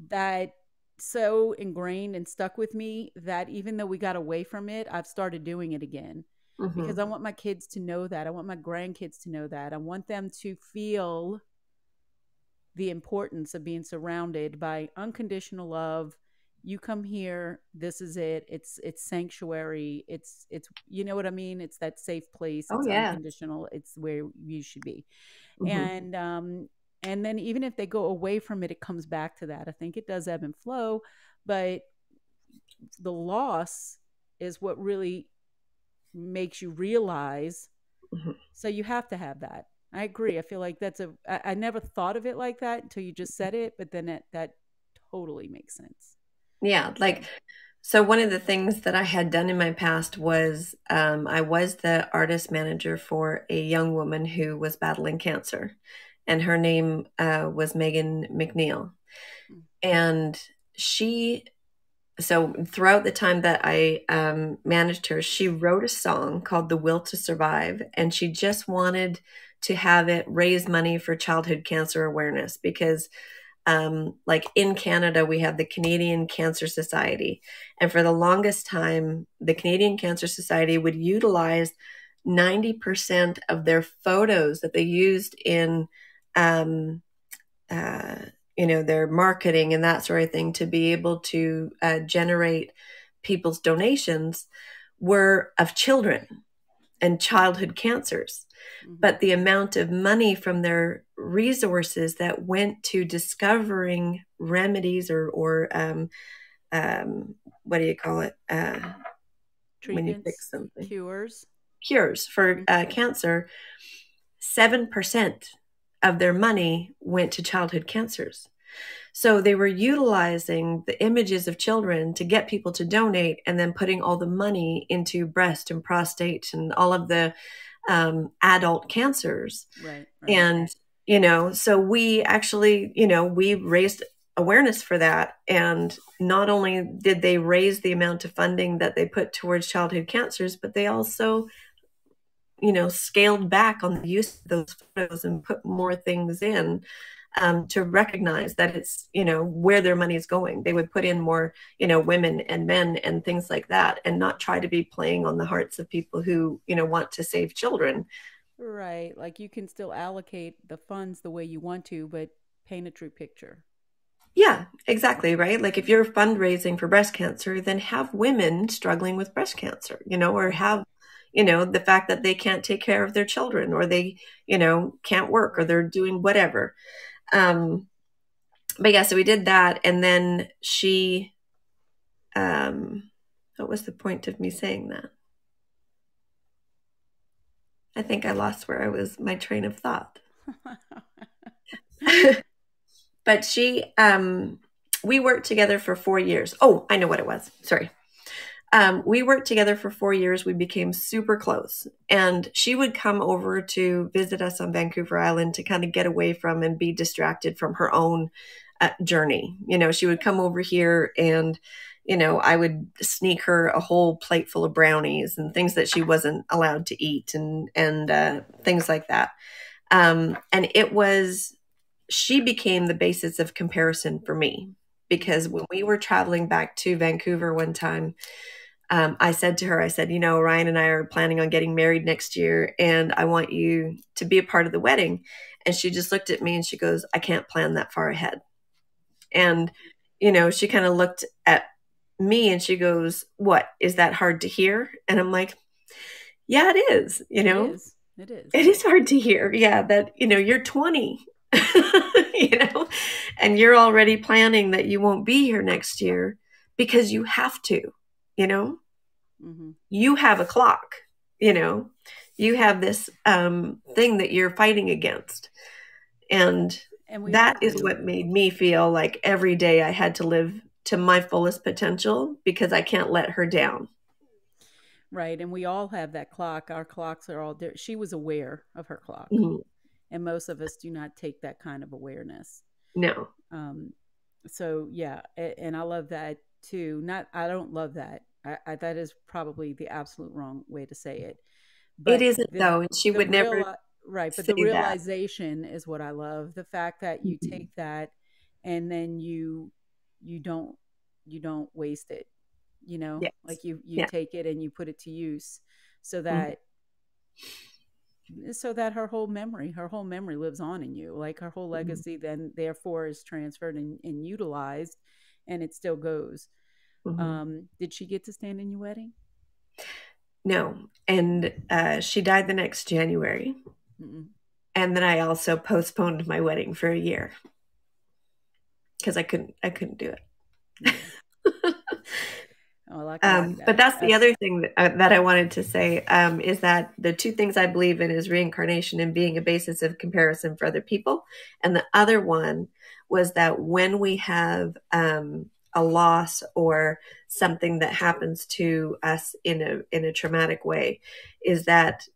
that so ingrained and stuck with me that even though we got away from it, I've started doing it again. Because I want my kids to know that. I want my grandkids to know that. I want them to feel the importance of being surrounded by unconditional love. You come here, this is it. It's sanctuary. It's you know what I mean? It's that safe place. It's unconditional. It's where you should be. And then even if they go away from it, it comes back to that. I think it does ebb and flow, but the loss is what really makes you realize. So you have to have that. I agree. I feel like I never thought of it like that until you just said it, but then that totally makes sense. Yeah. So one of the things that I had done in my past was I was the artist manager for a young woman who was battling cancer, and her name was Megan McNeil. And so throughout the time that I managed her, she wrote a song called The Will to Survive, and she just wanted to have it raise money for childhood cancer awareness, because like in Canada, we have the Canadian Cancer Society. And for the longest time, the Canadian Cancer Society would utilize 90% of their photos that they used in, their marketing and that sort of thing to be able to generate people's donations were of children and childhood cancers. Mm-hmm. But the amount of money from their resources that went to discovering remedies or what do you call it? When you fix something. Cures for cancer, 7% of their money went to childhood cancers. So they were utilizing the images of children to get people to donate and then putting all the money into breast and prostate and all of the adult cancers. Right. And, so we actually, we raised awareness for that. And not only did they raise the amount of funding that they put towards childhood cancers, but they also, scaled back on the use of those photos and put more things in to recognize that it's, where their money is going. They would put in more, women and men and things like that, and not try to be playing on the hearts of people who, want to save children. Right. Like you can still allocate the funds the way you want to, but paint a true picture. Yeah, exactly. Right. Like if you're fundraising for breast cancer, then have women struggling with breast cancer, or have, the fact that they can't take care of their children or they, can't work or they're doing whatever. But yeah, so we did that. And then she, what was the point of me saying that? I think I lost where I was, my train of thought. But she, we worked together for 4 years. Oh, I know what it was. Sorry. We worked together for 4 years. We became super close. And she would come over to visit us on Vancouver Island to kind of get away from and be distracted from her own journey. She would come over here and, I would sneak her a whole plate full of brownies and things that she wasn't allowed to eat and things like that. And she became the basis of comparison for me, because when we were traveling back to Vancouver one time, I said to her, Ryan and I are planning on getting married next year, and I want you to be a part of the wedding. And she just looked at me and she goes, I can't plan that far ahead. And, she kind of looked at me and she goes, what, is that hard to hear? And I'm like, yeah, it is, It is. It is hard to hear. Yeah. That, you're 20, and you're already planning that you won't be here next year because you have to, mm-hmm. You have a clock, you have this thing that you're fighting against. And that is what made me feel like every day I had to live to my fullest potential because I can't let her down. Right. And we all have that clock. Our clocks are all different. She was aware of her clock. Mm-hmm. And most of us do not take that kind of awareness. No. So yeah. And I love that too. I don't love that. That is probably the absolute wrong way to say it. But it isn't though. And she would never. Right. But the realization is what I love. The fact that you take that and then you don't waste it, Yes. like you take it and you put it to use so that her whole memory lives on in you. Like her whole legacy then therefore is transferred and utilized, and it still goes. Did she get to stand in your wedding? No. And she died the next January. Mm-mm. And then I also postponed my wedding for a year because I couldn't do it. But that's the other thing that I wanted to say is that the two things I believe in is reincarnation and being a basis of comparison for other people. And the other one was that when we have a loss or something that happens to us in a traumatic way, is that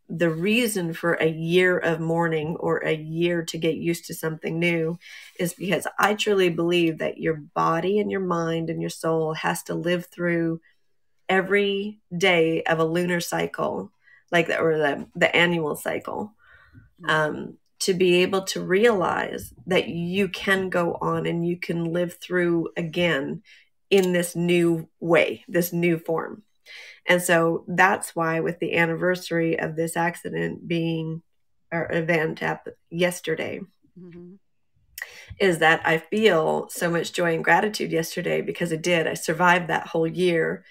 the reason for a year of mourning or a year to get used to something new is because I truly believe that your body and your mind and your soul has to live through every day of a lunar cycle, or the annual cycle, to be able to realize that you can go on and you can live through again in this new way, this new form. And so that's why, with the anniversary of this accident being, or event yesterday, is that I feel so much joy and gratitude yesterday, because I survived that whole year.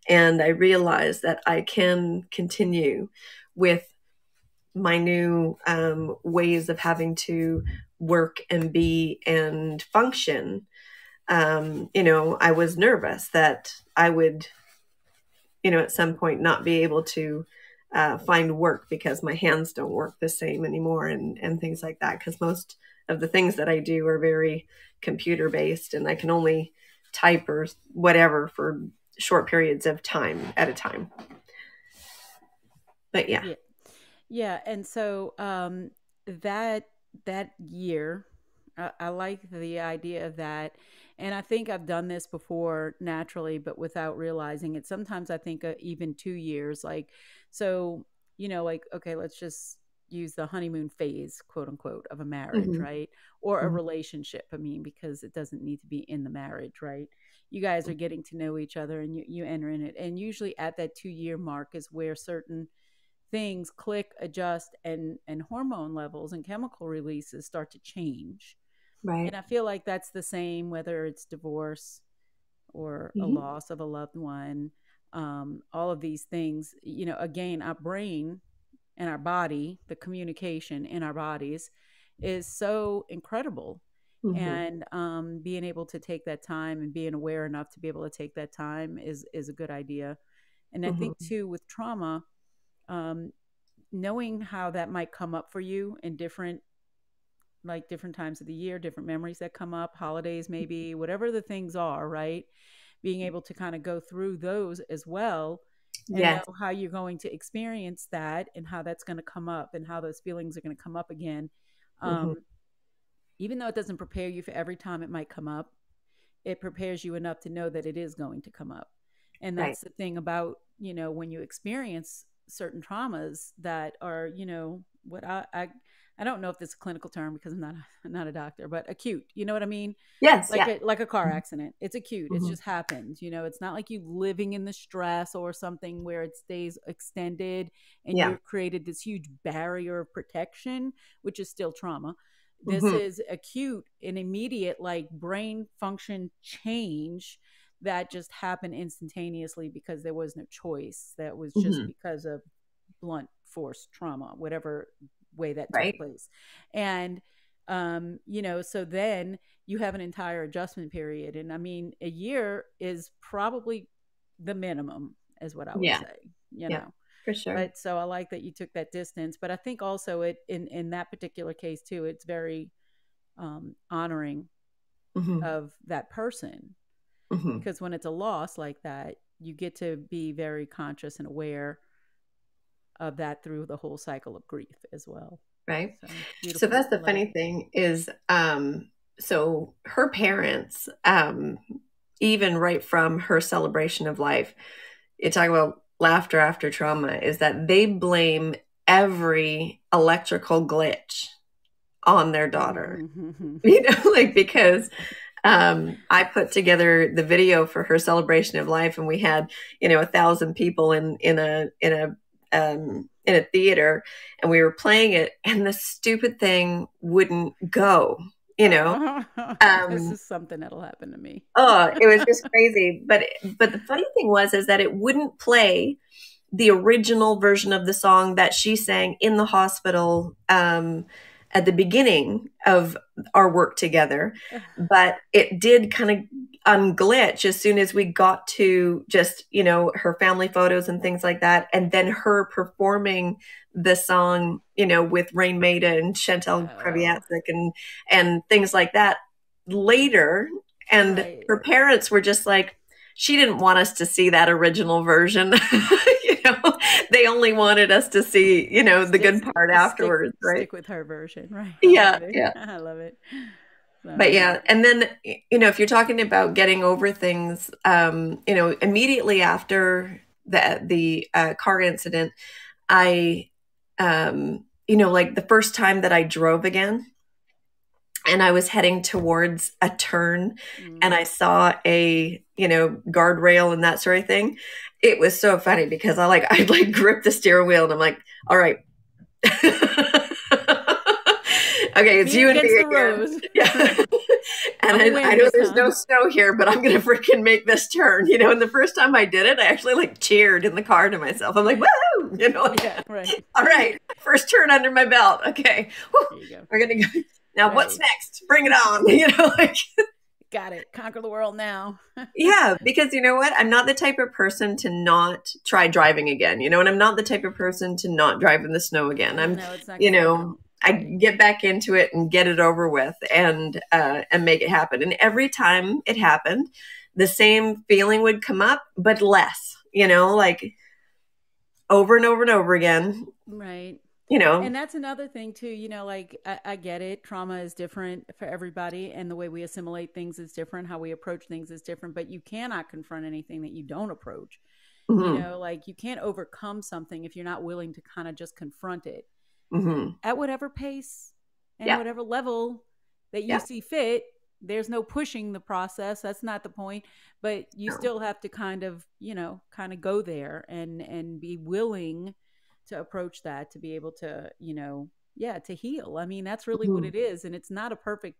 And I realized that I can continue with my new ways of having to work and be and function. I was nervous that I would, at some point not be able to find work because my hands don't work the same anymore, and things like that. Because most of the things that I do are very computer based, and I can only type or whatever for short periods of time at a time. But yeah. Yeah. And so that year, I like the idea of that. And I think I've done this before naturally, but without realizing it. Sometimes I think even 2 years, like, so, like, okay, let's just use the honeymoon phase, quote unquote, of a marriage, right? Or a relationship. I mean, because it doesn't need to be in the marriage, right? You guys are getting to know each other, and you enter in it. And usually at that 2-year mark is where certain things click, adjust, and hormone levels and chemical releases start to change. Right. And I feel like that's the same whether it's divorce or a loss of a loved one. All of these things, again, our brain and our body, the communication in our bodies is so incredible. And being able to take that time and being aware enough to be able to take that time is a good idea. And I think too, with trauma, knowing how that might come up for you in different times of the year, different memories that come up, holidays, maybe, whatever the things are, right? Being able to kind of go through those as well, and know how you're going to experience that, and how that's going to come up, and how those feelings are going to come up again. Even though it doesn't prepare you for every time it might come up, it prepares you enough to know that it is going to come up. And that's the thing about, when you experience certain traumas that are, what I don't know if this is a clinical term because I'm not a doctor, but acute, you know what I mean? Yes. Like a car accident. It's acute. It's just happened. It's not like you living in the stress or something where it stays extended and you've created this huge barrier of protection, which is still trauma. This is acute and immediate, like brain function change that just happened instantaneously because there was no choice. That was just because of blunt force trauma, whatever way that took place. And, so then you have an entire adjustment period. And I mean, a year is probably the minimum, is what I would say, know. For sure. But so I like that you took that distance. But I think also in that particular case too, it's very honoring of that person. Because when it's a loss like that, you get to be very conscious and aware of that through the whole cycle of grief as well. Right. So that's the funny thing is, so her parents, even right from her celebration of life, you talk about laughter after trauma, is that they blame every electrical glitch on their daughter, because I put together the video for her celebration of life, and we had, 1,000 people in a theater, and we were playing it, and the stupid thing wouldn't go. This is something that'll happen to me. It was just crazy. But the funny thing is that it wouldn't play the original version of the song that she sang in the hospital at the beginning of our work together. But it did kind of unglitch as soon as we got to just, her family photos and things like that. And then her performing the song, with Rain Maida and Chantal Kreviazuk and things like that later. And her parents were just like, she didn't want us to see that original version. They only wanted us to see, the good part afterwards, right? Stick with her version, right? Yeah. I love it. So. But yeah. And then, if you're talking about getting over things, immediately after the car incident, I like the first time that I drove again, and I was heading towards a turn, and I saw a, guardrail and that sort of thing. It was so funny because I gripped the steering wheel and I'm like, all right. Okay, it's you and me again. Yeah. And I know there's no snow here, but I'm going to freaking make this turn, and the first time I did it, I actually cheered in the car to myself. I'm like, woo, yeah, right. All right, first turn under my belt. Okay. There you go. We're going to go. Now, what's next? Bring it on, Got it. Conquer the world now. Yeah, because you know what? I'm not the type of person to not try driving again, and I'm not the type of person to not drive in the snow again. No, it's not I get back into it and get it over with and make it happen. And every time it happened, the same feeling would come up, but less, over and over and over again. Right. And that's another thing too, I get it. Trauma is different for everybody, and the way we assimilate things is different. How we approach things is different, but you cannot confront anything that you don't approach. Mm-hmm. You can't overcome something if you're not willing to kind of just confront it. Mm-hmm. At whatever pace and whatever level that you see fit. There's no pushing the process. That's not the point, but you still have to kind of go there and be willing to approach that, to be able to, to heal. I mean, that's really what it is. And it's not a perfect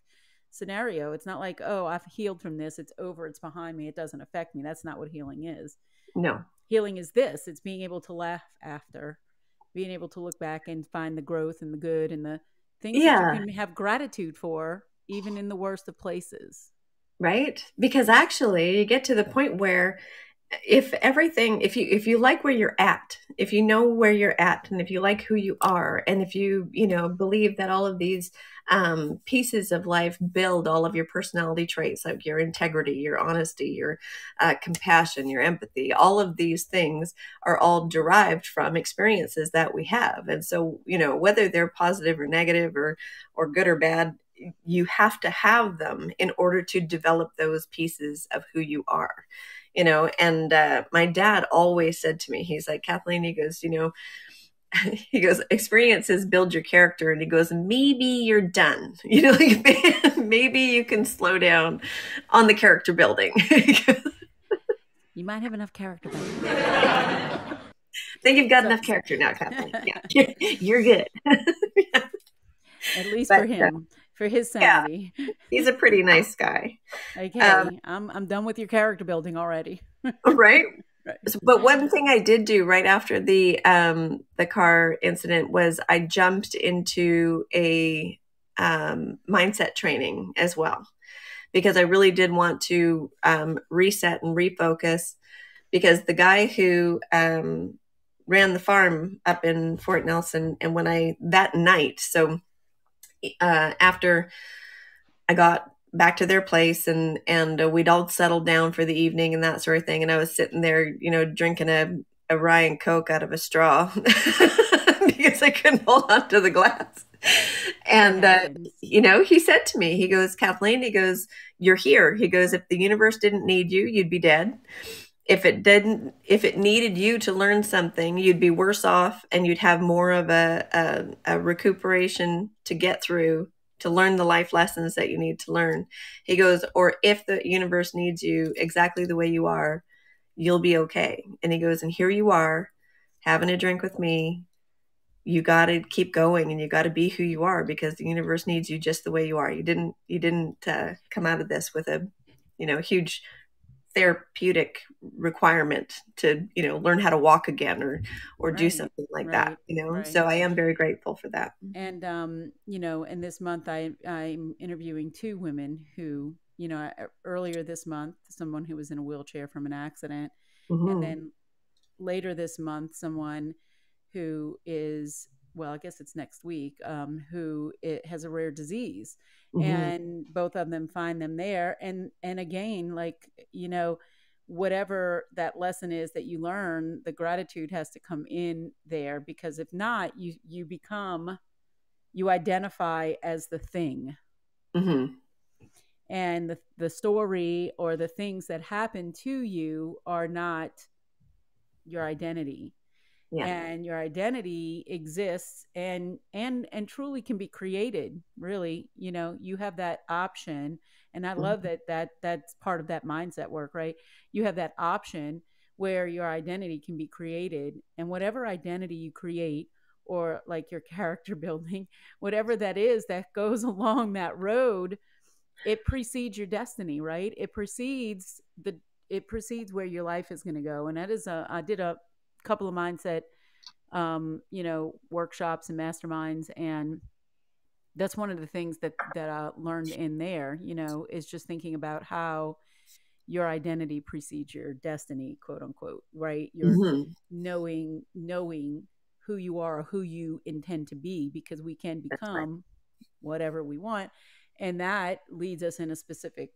scenario. It's not like, oh, I've healed from this. It's over. It's behind me. It doesn't affect me. That's not what healing is. No. Healing is this. It's being able to laugh after, being able to look back and find the growth and the good and the things that you can have gratitude for, even in the worst of places. Right? Because actually you get to the point where if you like where you're at, if you know where you're at, and if you like who you are, and if you believe that all of these pieces of life build all of your personality traits, like your integrity, your honesty, your compassion, your empathy, all of these things are all derived from experiences that we have. And so, whether they're positive or negative or good or bad, you have to have them in order to develop those pieces of who you are. And my dad always said to me, he's like, Kathleen, he goes, he goes, experiences build your character. And he goes, maybe you're done. Maybe you can slow down on the character building. You might have enough character building. I think you've got enough character now, Kathleen. Yeah. You're good. At least for him. For his sanity. Yeah, he's a pretty nice guy. Okay, I'm done with your character building already. Right? But one thing I did do right after the car incident was I jumped into a mindset training as well, because I really did want to reset and refocus, because the guy who ran the farm up in Fort Nelson, and that night, so after I got back to their place and we'd all settled down for the evening and that sort of thing, and I was sitting there, drinking a rye and Coke out of a straw because I couldn't hold on to the glass. And he said to me, he goes, Kathleen, he goes, you're here. He goes, if the universe didn't need you, you'd be dead. If it needed you to learn something, you'd be worse off, and you'd have more of a recuperation to get through, to learn the life lessons that you need to learn. He goes, or if the universe needs you exactly the way you are, you'll be okay. And he goes, and here you are having a drink with me. You got to keep going, and you got to be who you are, because the universe needs you just the way you are. You didn't come out of this with a, huge therapeutic requirement to learn how to walk again or do something like that, so I am very grateful for that. And in this month I'm interviewing two women who, earlier this month, someone who was in a wheelchair from an accident, and then later this month someone who is, well, I guess it's next week, who has a rare disease. And both of them find them there. And again, whatever that lesson is that you learn, the gratitude has to come in there, because if not, you identify as the thing. And the story or the things that happen to you are not your identity. Yeah. And your identity exists and truly can be created. Really, you have that option. And I love that's part of that mindset work, right? You have that option where your identity can be created, and whatever identity you create, or like your character building, whatever that is that goes along that road, it precedes your destiny, right? It precedes where your life is going to go. And that is I did a couple of mindset workshops and masterminds, and that's one of the things that I learned in there, is just thinking about how your identity precedes your destiny, quote unquote, right? You're knowing who you are, or who you intend to be, because we can become whatever we want, and that leads us in a specific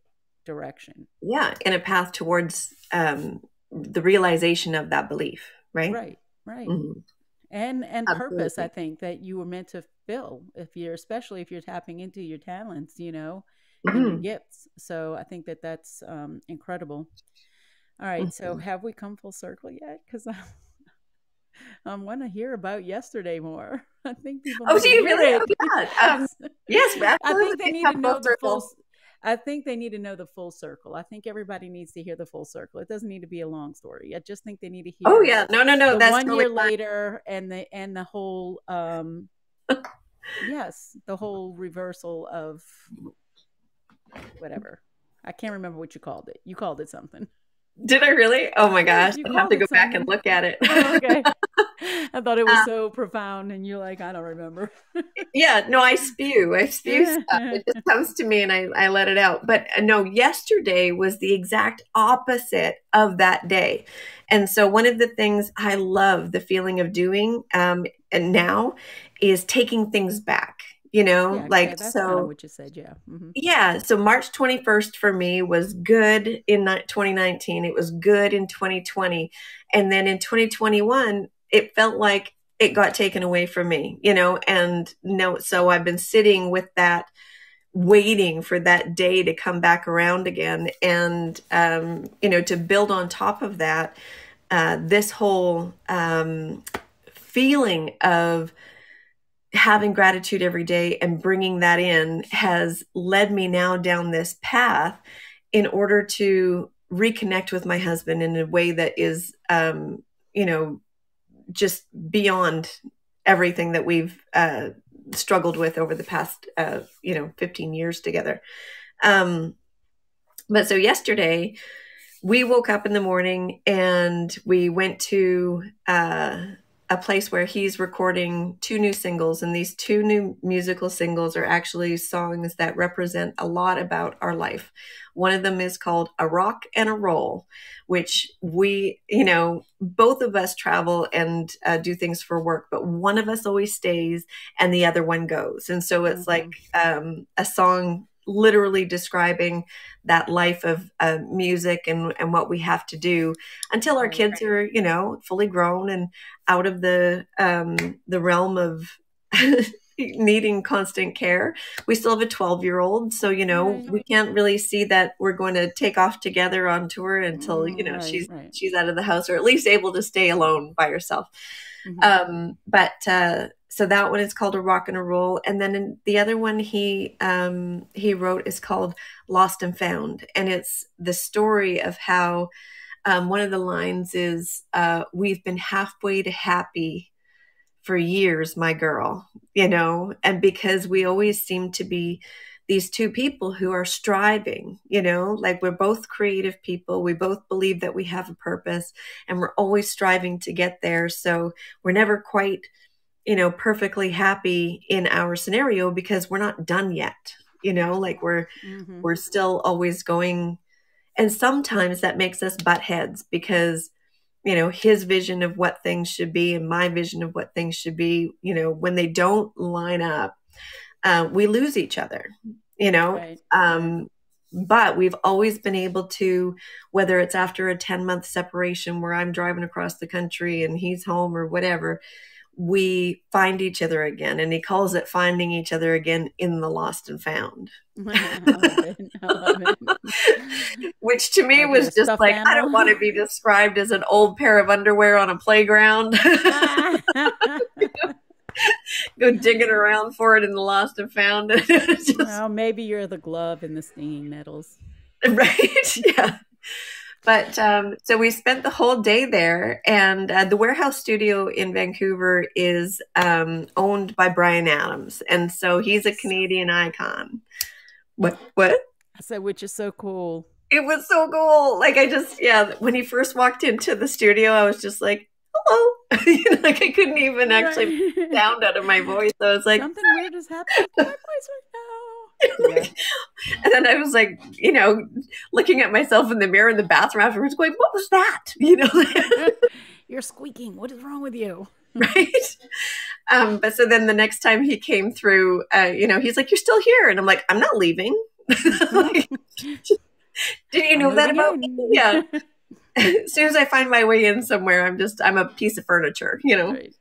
direction. Yeah, in a path towards the realization of that belief, right? Right. And purpose, I think, that you were meant to fill, especially if you're tapping into your talents, and your gifts. So I think that's incredible. All right, so have we come full circle yet? Because I want to hear about yesterday more. I think people. Oh, do you really? It. Oh, yes, absolutely. I think they need to know the full. I think they need to know the full circle. I think everybody needs to hear the full circle. It doesn't need to be a long story. I just think they need to hear. Oh yeah, no. That's 1 year later, and the whole. Yes, the whole reversal of whatever. I can't remember what you called it. You called it something. Did I really? Oh my gosh, I have to go back and look at it. Oh, okay. I thought it was so profound, and you're like, I don't remember. Yeah, no, I spew stuff. It just comes to me and I let it out. But no, yesterday was the exact opposite of that day. And so one of the things I love the feeling of doing and now is taking things back. That's kind of what you said. Yeah. Yeah. So March 21st for me was good in 2019. It was good in 2020. And then in 2021, it felt like it got taken away from me, and no, so I've been sitting with that, waiting for that day to come back around again. And, to build on top of that, this whole feeling of having gratitude every day and bringing that in has led me now down this path in order to reconnect with my husband in a way that is, just beyond everything that we've struggled with over the past, 15 years together. But so yesterday we woke up in the morning and we went to a place where he's recording 2 new singles, and these 2 new musical singles are actually songs that represent a lot about our life. One of them is called A Rock and a Roll, which we, both of us travel and do things for work, but one of us always stays and the other one goes. And so it's like a song literally describing that life of music and what we have to do until our kids are, fully grown and out of the realm of needing constant care. We still have a 12-year-old. So, we can't really see that we're going to take off together on tour until, she's out of the house, or at least able to stay alone by herself. So that one is called A Rock and a Roll. And then the other one he wrote is called Lost and Found. And it's the story of how one of the lines is, we've been halfway to happy for years, my girl, and because we always seem to be these 2 people who are striving, like we're both creative people. We both believe that we have a purpose and we're always striving to get there. So we're never quite, perfectly happy in our scenario because we're not done yet, like we're still always going. And sometimes that makes us butt heads because, his vision of what things should be and my vision of what things should be, when they don't line up, we lose each other, but we've always been able to, whether it's after a 10-month separation where I'm driving across the country and he's home or whatever, we find each other again. And he calls it finding each other again in the lost and found. I love it. I love it. Which to me Like was a just stuffed like, I don't animal? want to be described as an old pair of underwear on a playground. Go digging around for it in the lost and found. Just, Well, maybe you're the glove in the stinging nettles. right? Yeah. But so we spent the whole day there, and the Warehouse Studio in Vancouver is owned by Bryan Adams, and so he's a Canadian icon. What? I said, which is so cool. It was so cool. Like when he first walked into the studio, I was just like, hello. Like I couldn't even actually Right. sound out of my voice. I was like, Something weird is happening to my voice right now. Yeah. and then I was like, looking at myself in the mirror in the bathroom afterwards, going, what was that? You're squeaking. What is wrong with you? Right. But so then the next time he came through, he's like, you're still here. And I'm like, I'm not leaving. Like, didn't you know I'm that moving about in. me? Yeah. As soon as I find my way in somewhere, I'm a piece of furniture, Right.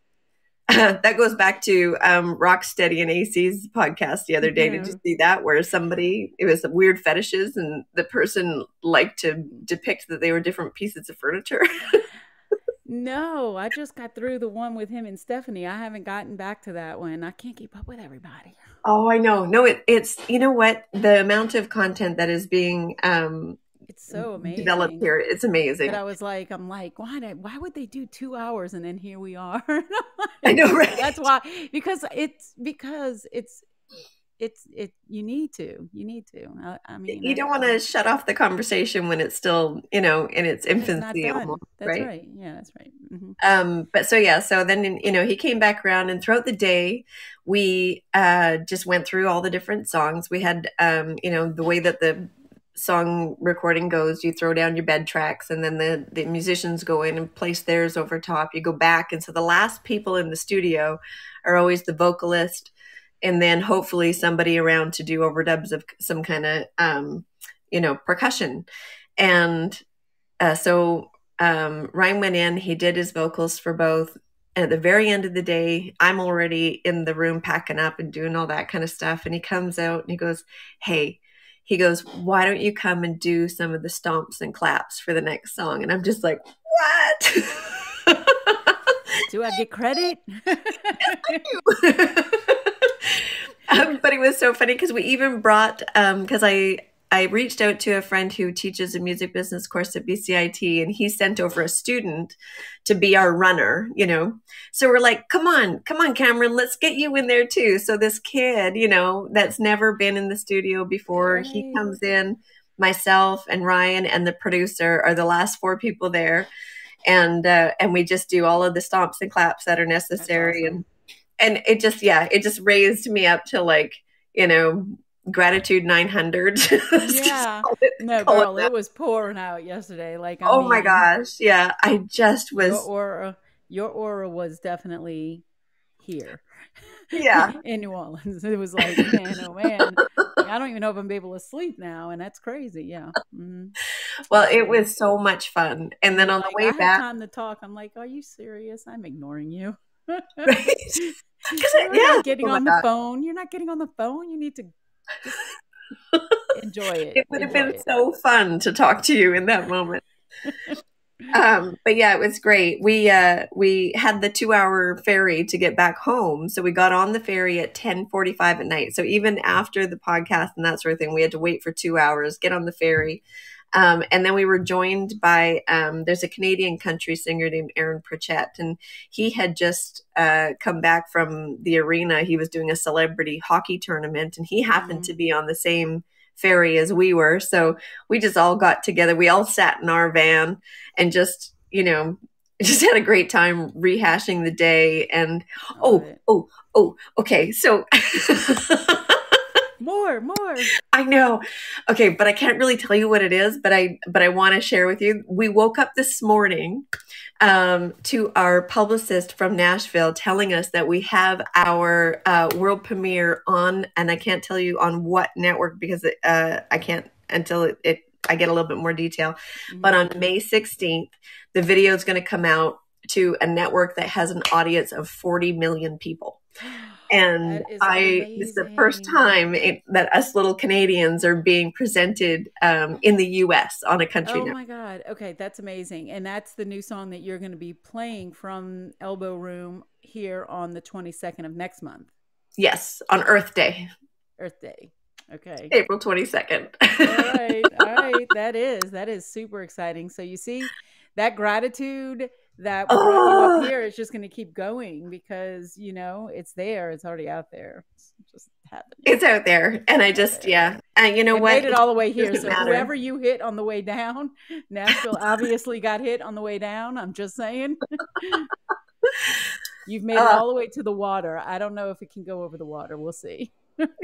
That goes back to Rocksteady and AC's podcast the other day. Yeah. Did you see that? Where it was weird fetishes, and the person liked to depict that they were different pieces of furniture. No, I just got through the one with him and Stephanie. I haven't gotten back to that one. I can't keep up with everybody. Oh, I know. No, it's you know what? The amount of content that is being It's so amazing. developed here, it's amazing. But I'm like, why would they do 2 hours and then here we are? I know, right? That's why, because you need to. I mean, You don't want to shut off the conversation when it's still, in its it's not infancy, done. almost, That's right? right. Yeah, that's right. But so then, he came back around, and throughout the day, we just went through all the different songs. We had, the way that the song recording goes, you throw down your bed tracks, and then the musicians go in and place theirs over top. You go back. And so the last people in the studio are always the vocalist, and then hopefully somebody around to do overdubs of some kind of, percussion. And so Ryan went in, he did his vocals for both. And at the very end of the day, I'm already in the room packing up and doing all that kind of stuff. And he comes out and he goes, hey, why don't you come and do some of the stomps and claps for the next song? And I'm just like, what? Do I get credit? But it was so funny because we even brought, because I reached out to a friend who teaches a music business course at BCIT, and he sent over a student to be our runner, So we're like, come on, Cameron, let's get you in there too. So this kid, that's never been in the studio before, Right. he comes in, myself and Ryan and the producer are the last 4 people there. And we just do all of the stomps and claps that are necessary. That's awesome. And it just raised me up to like, gratitude 900. Yeah. No, call it girl, that. it was pouring out yesterday. Like, Oh my gosh. Yeah. I just was. Your aura was definitely here. Yeah. In New Orleans. It was like, man, oh man. Like, I don't even know if I'm able to sleep now. And that's crazy. Yeah. Mhm. Well, it was so much fun. And then on the way I have back. time to talk. I'm like, are you serious? I'm ignoring you. Right? You're not getting Oh my on the God. phone. You're not getting on the phone. You need to just enjoy it. It would have Enjoy been it. so fun to talk to you in that moment. But yeah, it was great. We had the 2-hour ferry to get back home. So we got on the ferry at 10:45 at night. So even after the podcast and that sort of thing, we had to wait for 2 hours, get on the ferry. And then we were joined by, there's a Canadian country singer named Aaron Pritchett, and he had just come back from the arena. He was doing a celebrity hockey tournament, and he happened to be on the same ferry as we were. So we just all got together. We all sat in our van and just had a great time rehashing the day. And okay. So More. I know. Okay, but I can't really tell you what it is, but I want to share with you. We woke up this morning to our publicist from Nashville telling us that we have our world premiere on, and I can't tell you on what network because I can't until I get a little bit more detail. But on May 16th, the video is going to come out to a network that has an audience of 40 million people. And this is the first time that us little Canadians are being presented in the U.S. on a country network. Oh my God. Okay. That's amazing. And that's the new song that you're going to be playing from Elbow Room here on the 22nd of next month. Yes. On Earth Day. Earth Day. Okay. April 22nd. All right. All right. That is super exciting. So you see that gratitude that brought you up here is just going to keep going because, you know, it's there. It's already out there. It's just happening. It's out there. And I just, And you know what? Made it all the way here. So whoever you hit on the way down, Nashville obviously got hit on the way down. I'm just saying. You've made it all the way to the water. I don't know if it can go over the water. We'll see.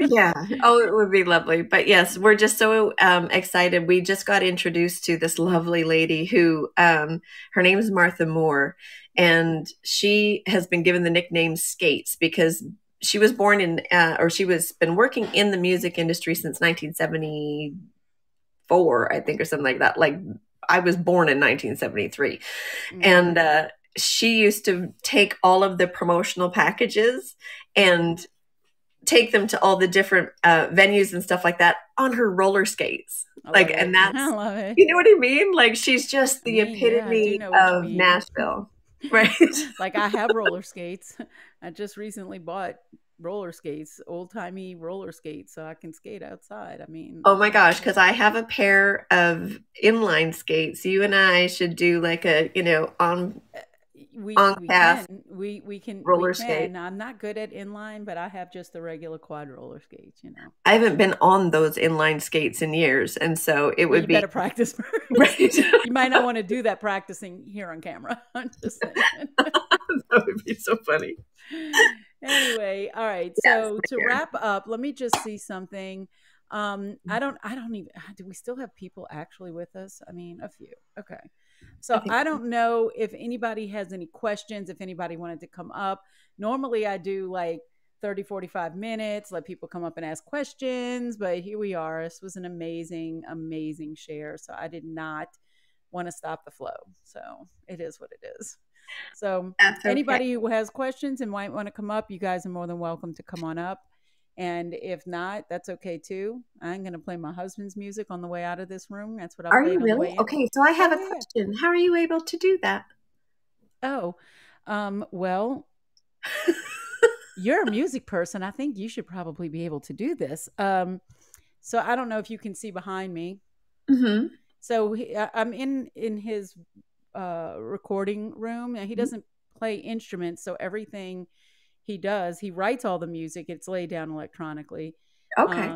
Yeah. Oh, it would be lovely. But yes, we're just so excited. We just got introduced to this lovely lady who, her name is Martha Moore, and she has been given the nickname Skates because she was born in, been working in the music industry since 1974, I think, or something like that. Like I was born in 1973. Mm-hmm. And she used to take all of the promotional packages and take them to all the different venues and stuff like that on her roller skates. And that's, I love it. You know what I mean? Like she's just the epitome of Nashville, right? Like I have roller skates. I just recently bought roller skates, old timey roller skates, so I can skate outside. I mean, oh my gosh, because I have a pair of inline skates. You and I should do like a, on. We can roller skate. I'm not good at inline, but I have just the regular quad roller skates, I haven't been on those inline skates in years, and so it would be better practice first. Right. You might not want to do that practicing here on camera. I'm just saying. That would be so funny. Anyway, all right. So to wrap up, let me just see something. I don't even, do we still have people actually with us? I mean, a few. Okay. So I don't know if anybody has any questions, if anybody wanted to come up. Normally I do like 30, 45 minutes, let people come up and ask questions, but here we are. This was an amazing, amazing share. So I did not want to stop the flow. So it is what it is. So anybody who has questions and might want to come up, you guys are more than welcome to come on up. And if not, that's okay too. I'm going to play my husband's music on the way out of this room. That's what I played on the way in. Okay, so I have a question. How are you able to do that? Oh, well, you're a music person. I think you should probably be able to do this. So I don't know if you can see behind me. Mm-hmm. So I'm in his recording room, and he doesn't play instruments, so everything he does, he writes all the music. It's laid down electronically. Okay.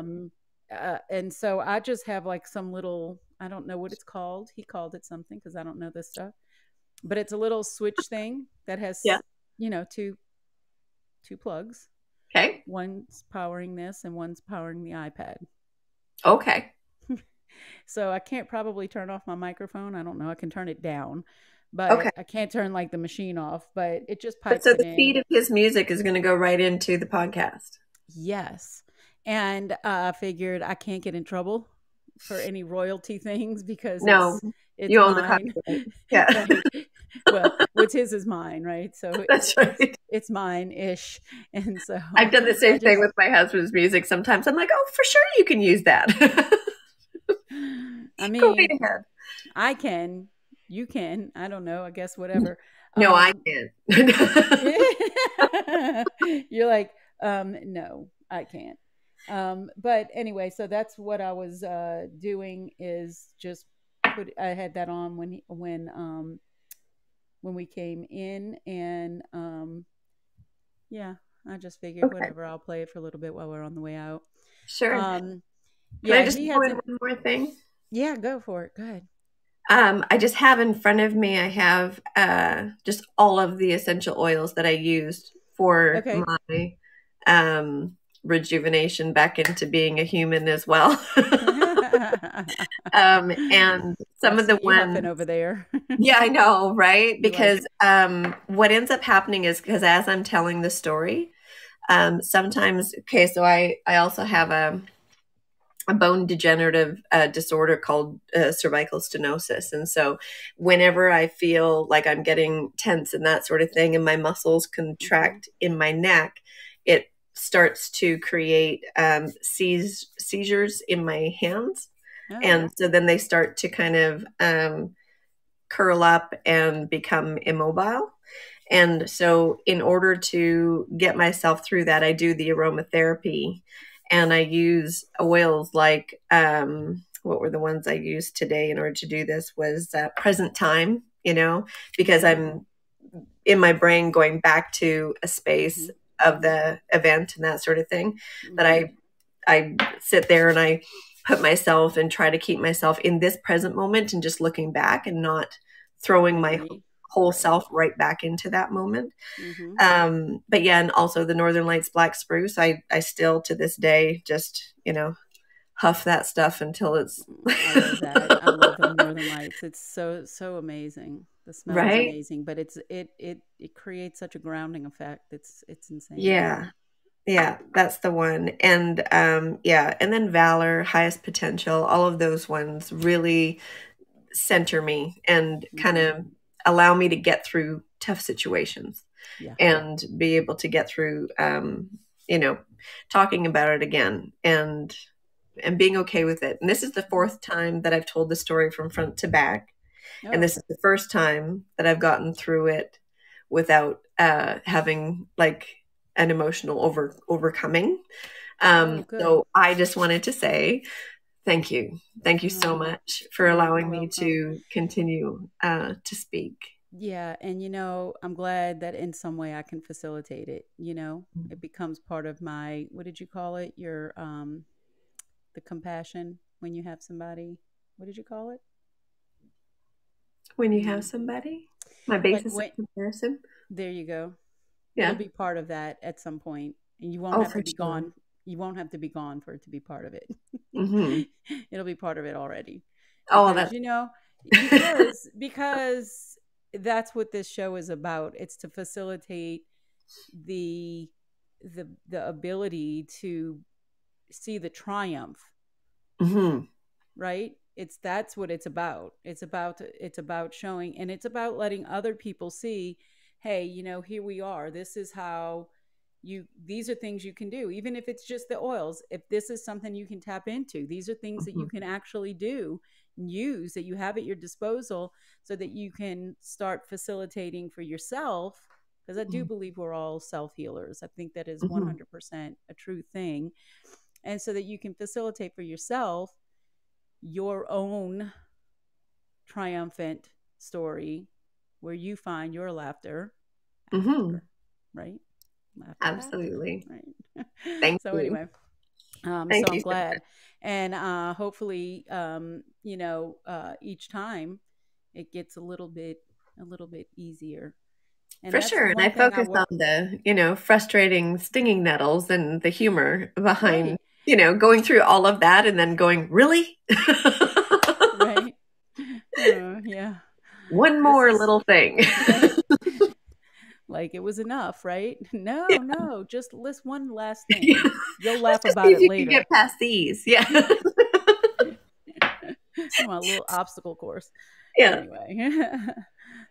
And so I just have like some little, I don't know what it's called. He called it something because I don't know this stuff. But it's a little switch thing that has, two plugs. Okay. One's powering this and one's powering the iPad. Okay. So I can't probably turn off my microphone. I don't know. I can turn it down. But I can't turn like the machine off, but it just pipes in. So the feed of his music is going to go right into the podcast. Yes. And I figured I can't get in trouble for any royalty things because it's you own mine. The copyright. Yeah. Right? Well, what's his is mine, right? So that's right. It's mine-ish. And so I've done the same thing with my husband's music. Sometimes I'm like, oh, for sure you can use that. I mean, go right ahead. I can. You can. I don't know. I guess whatever. No, I can't. You're like, no, I can't. But anyway, so that's what I was doing is just I had that on when we came in, and I just figured whatever, I'll play it for a little bit while we're on the way out. Sure. Can I just point one more thing? Yeah, go for it. Go ahead. I just have in front of me, I have just all of the essential oils that I used for my rejuvenation back into being a human as well. And some of the ones over there. Yeah, I know, right? Because what ends up happening is because as I'm telling the story, sometimes, so I also have a bone degenerative disorder called cervical stenosis. And so whenever I feel like I'm getting tense and that sort of thing, and my muscles contract in my neck, it starts to create seizures in my hands. Oh. And so then they start to kind of curl up and become immobile. And so in order to get myself through that, I do the aromatherapy, and I use oils like, what were the ones I used today in order to do this was present time, you know, because I'm in my brain going back to a space of the event and that sort of thing, that I sit there and I put myself and try to keep myself in this present moment and just looking back and not throwing my whole self right back into that moment. But yeah, and also the Northern Lights Black Spruce, I still to this day just, you know, huff that stuff until it's I love that. I love the Northern Lights. It's so amazing. The smell is amazing, but it creates such a grounding effect. It's insane. Yeah, that's the one. And and then Valor, Highest Potential, all of those ones really center me and kind of allow me to get through tough situations and be able to get through, you know, talking about it again and being okay with it. And this is the 4th time that I've told the story from front to back. Oh. And this is the first time that I've gotten through it without having like an emotional overcoming. So I just wanted to say, thank you. Thank you so much for allowing me to continue to speak. Yeah. And, you know, I'm glad that in some way I can facilitate it. You know, it becomes part of my, what did you call it? Your, the compassion when you have somebody, what did you call it? When you have somebody? My basis of comparison. There you go. Yeah. It'll be part of that at some point, and you won't have to be gone. You won't have to be gone for it to be part of it. It'll be part of it already. Because, that's, you know, because that's what this show is about. It's to facilitate the ability to see the triumph, right? That's what it's about. It's about showing, and it's about letting other people see, hey, you know, here we are. This is how these are things you can do, even if it's just the oils. If this is something you can tap into, these are things that you can actually do and use, that you have at your disposal, so that you can start facilitating for yourself. Because I do believe we're all self-healers. I think that is 100% a true thing. And so that you can facilitate for yourself your own triumphant story where you find your laughter, right? Laughter, absolutely. Right. Thank you. So anyway, so I'm glad. And hopefully, you know, each time it gets a little bit easier. And for sure. And I focus on the, you know, frustrating stinging nettles and the humor behind, you know, going through all of that and then going, really? Right. Yeah. One more little thing. Right. Like it was enough, right? No, just list one last thing. Yeah. You'll laugh about it later. Get past these. Yeah. My little obstacle course. Yeah. Anyway.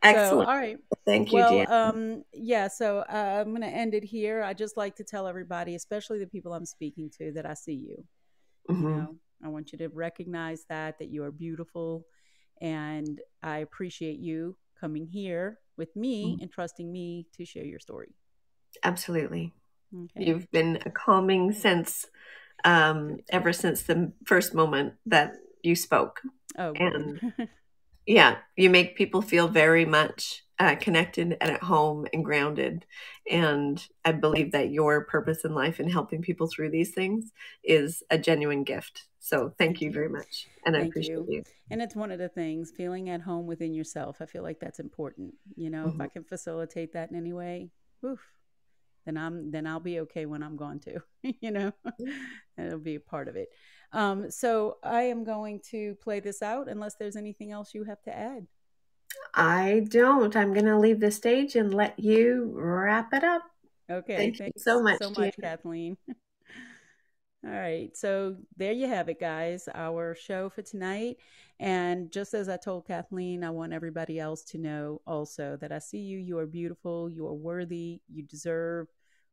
Excellent. So, all right. Thank you, Deanna. Yeah, so I'm going to end it here. I just like to tell everybody, especially the people I'm speaking to, that I see you. You know, I want you to recognize that you are beautiful, and I appreciate you coming here with me and trusting me to share your story. Absolutely. Okay. You've been a calming sense ever since the first moment that you spoke. Oh, and yeah, you make people feel very much connected and at home and grounded. And I believe that your purpose in life in helping people through these things is a genuine gift. So thank you very much. And I appreciate you. And it's one of the things, feeling at home within yourself. I feel like that's important. You know, if I can facilitate that in any way, then I'll be okay when I'm gone too, you know, and it'll be a part of it. So I am going to play this out unless there's anything else you have to add. I don't. I'm going to leave the stage and let you wrap it up. Okay. Thank you so much, Kathleen. All right. So there you have it, guys, our show for tonight. And just as I told Kathleen, I want everybody else to know also that I see you. You are beautiful. You are worthy. You deserve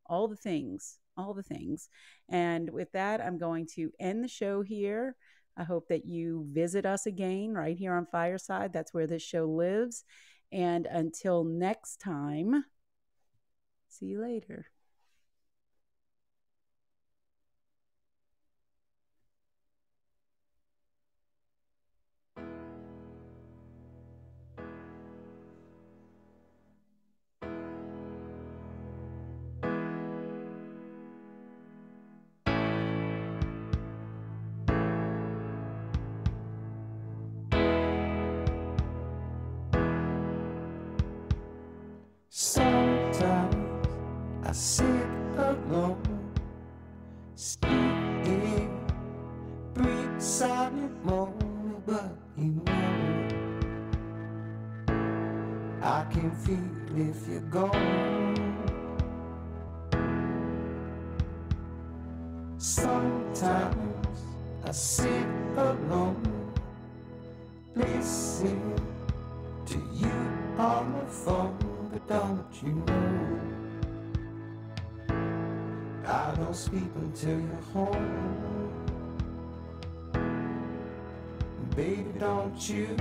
all the things, all the things. And with that, I'm going to end the show here. I hope that you visit us again right here on Fireside. That's where this show lives. And until next time, see you later. Sometimes I sit alone, speak in brief silent moment, but you know I can feel if you're gone. Sometimes I sit alone, listen to you on the phone. But don't you know I don't speak until you're home. Baby, don't you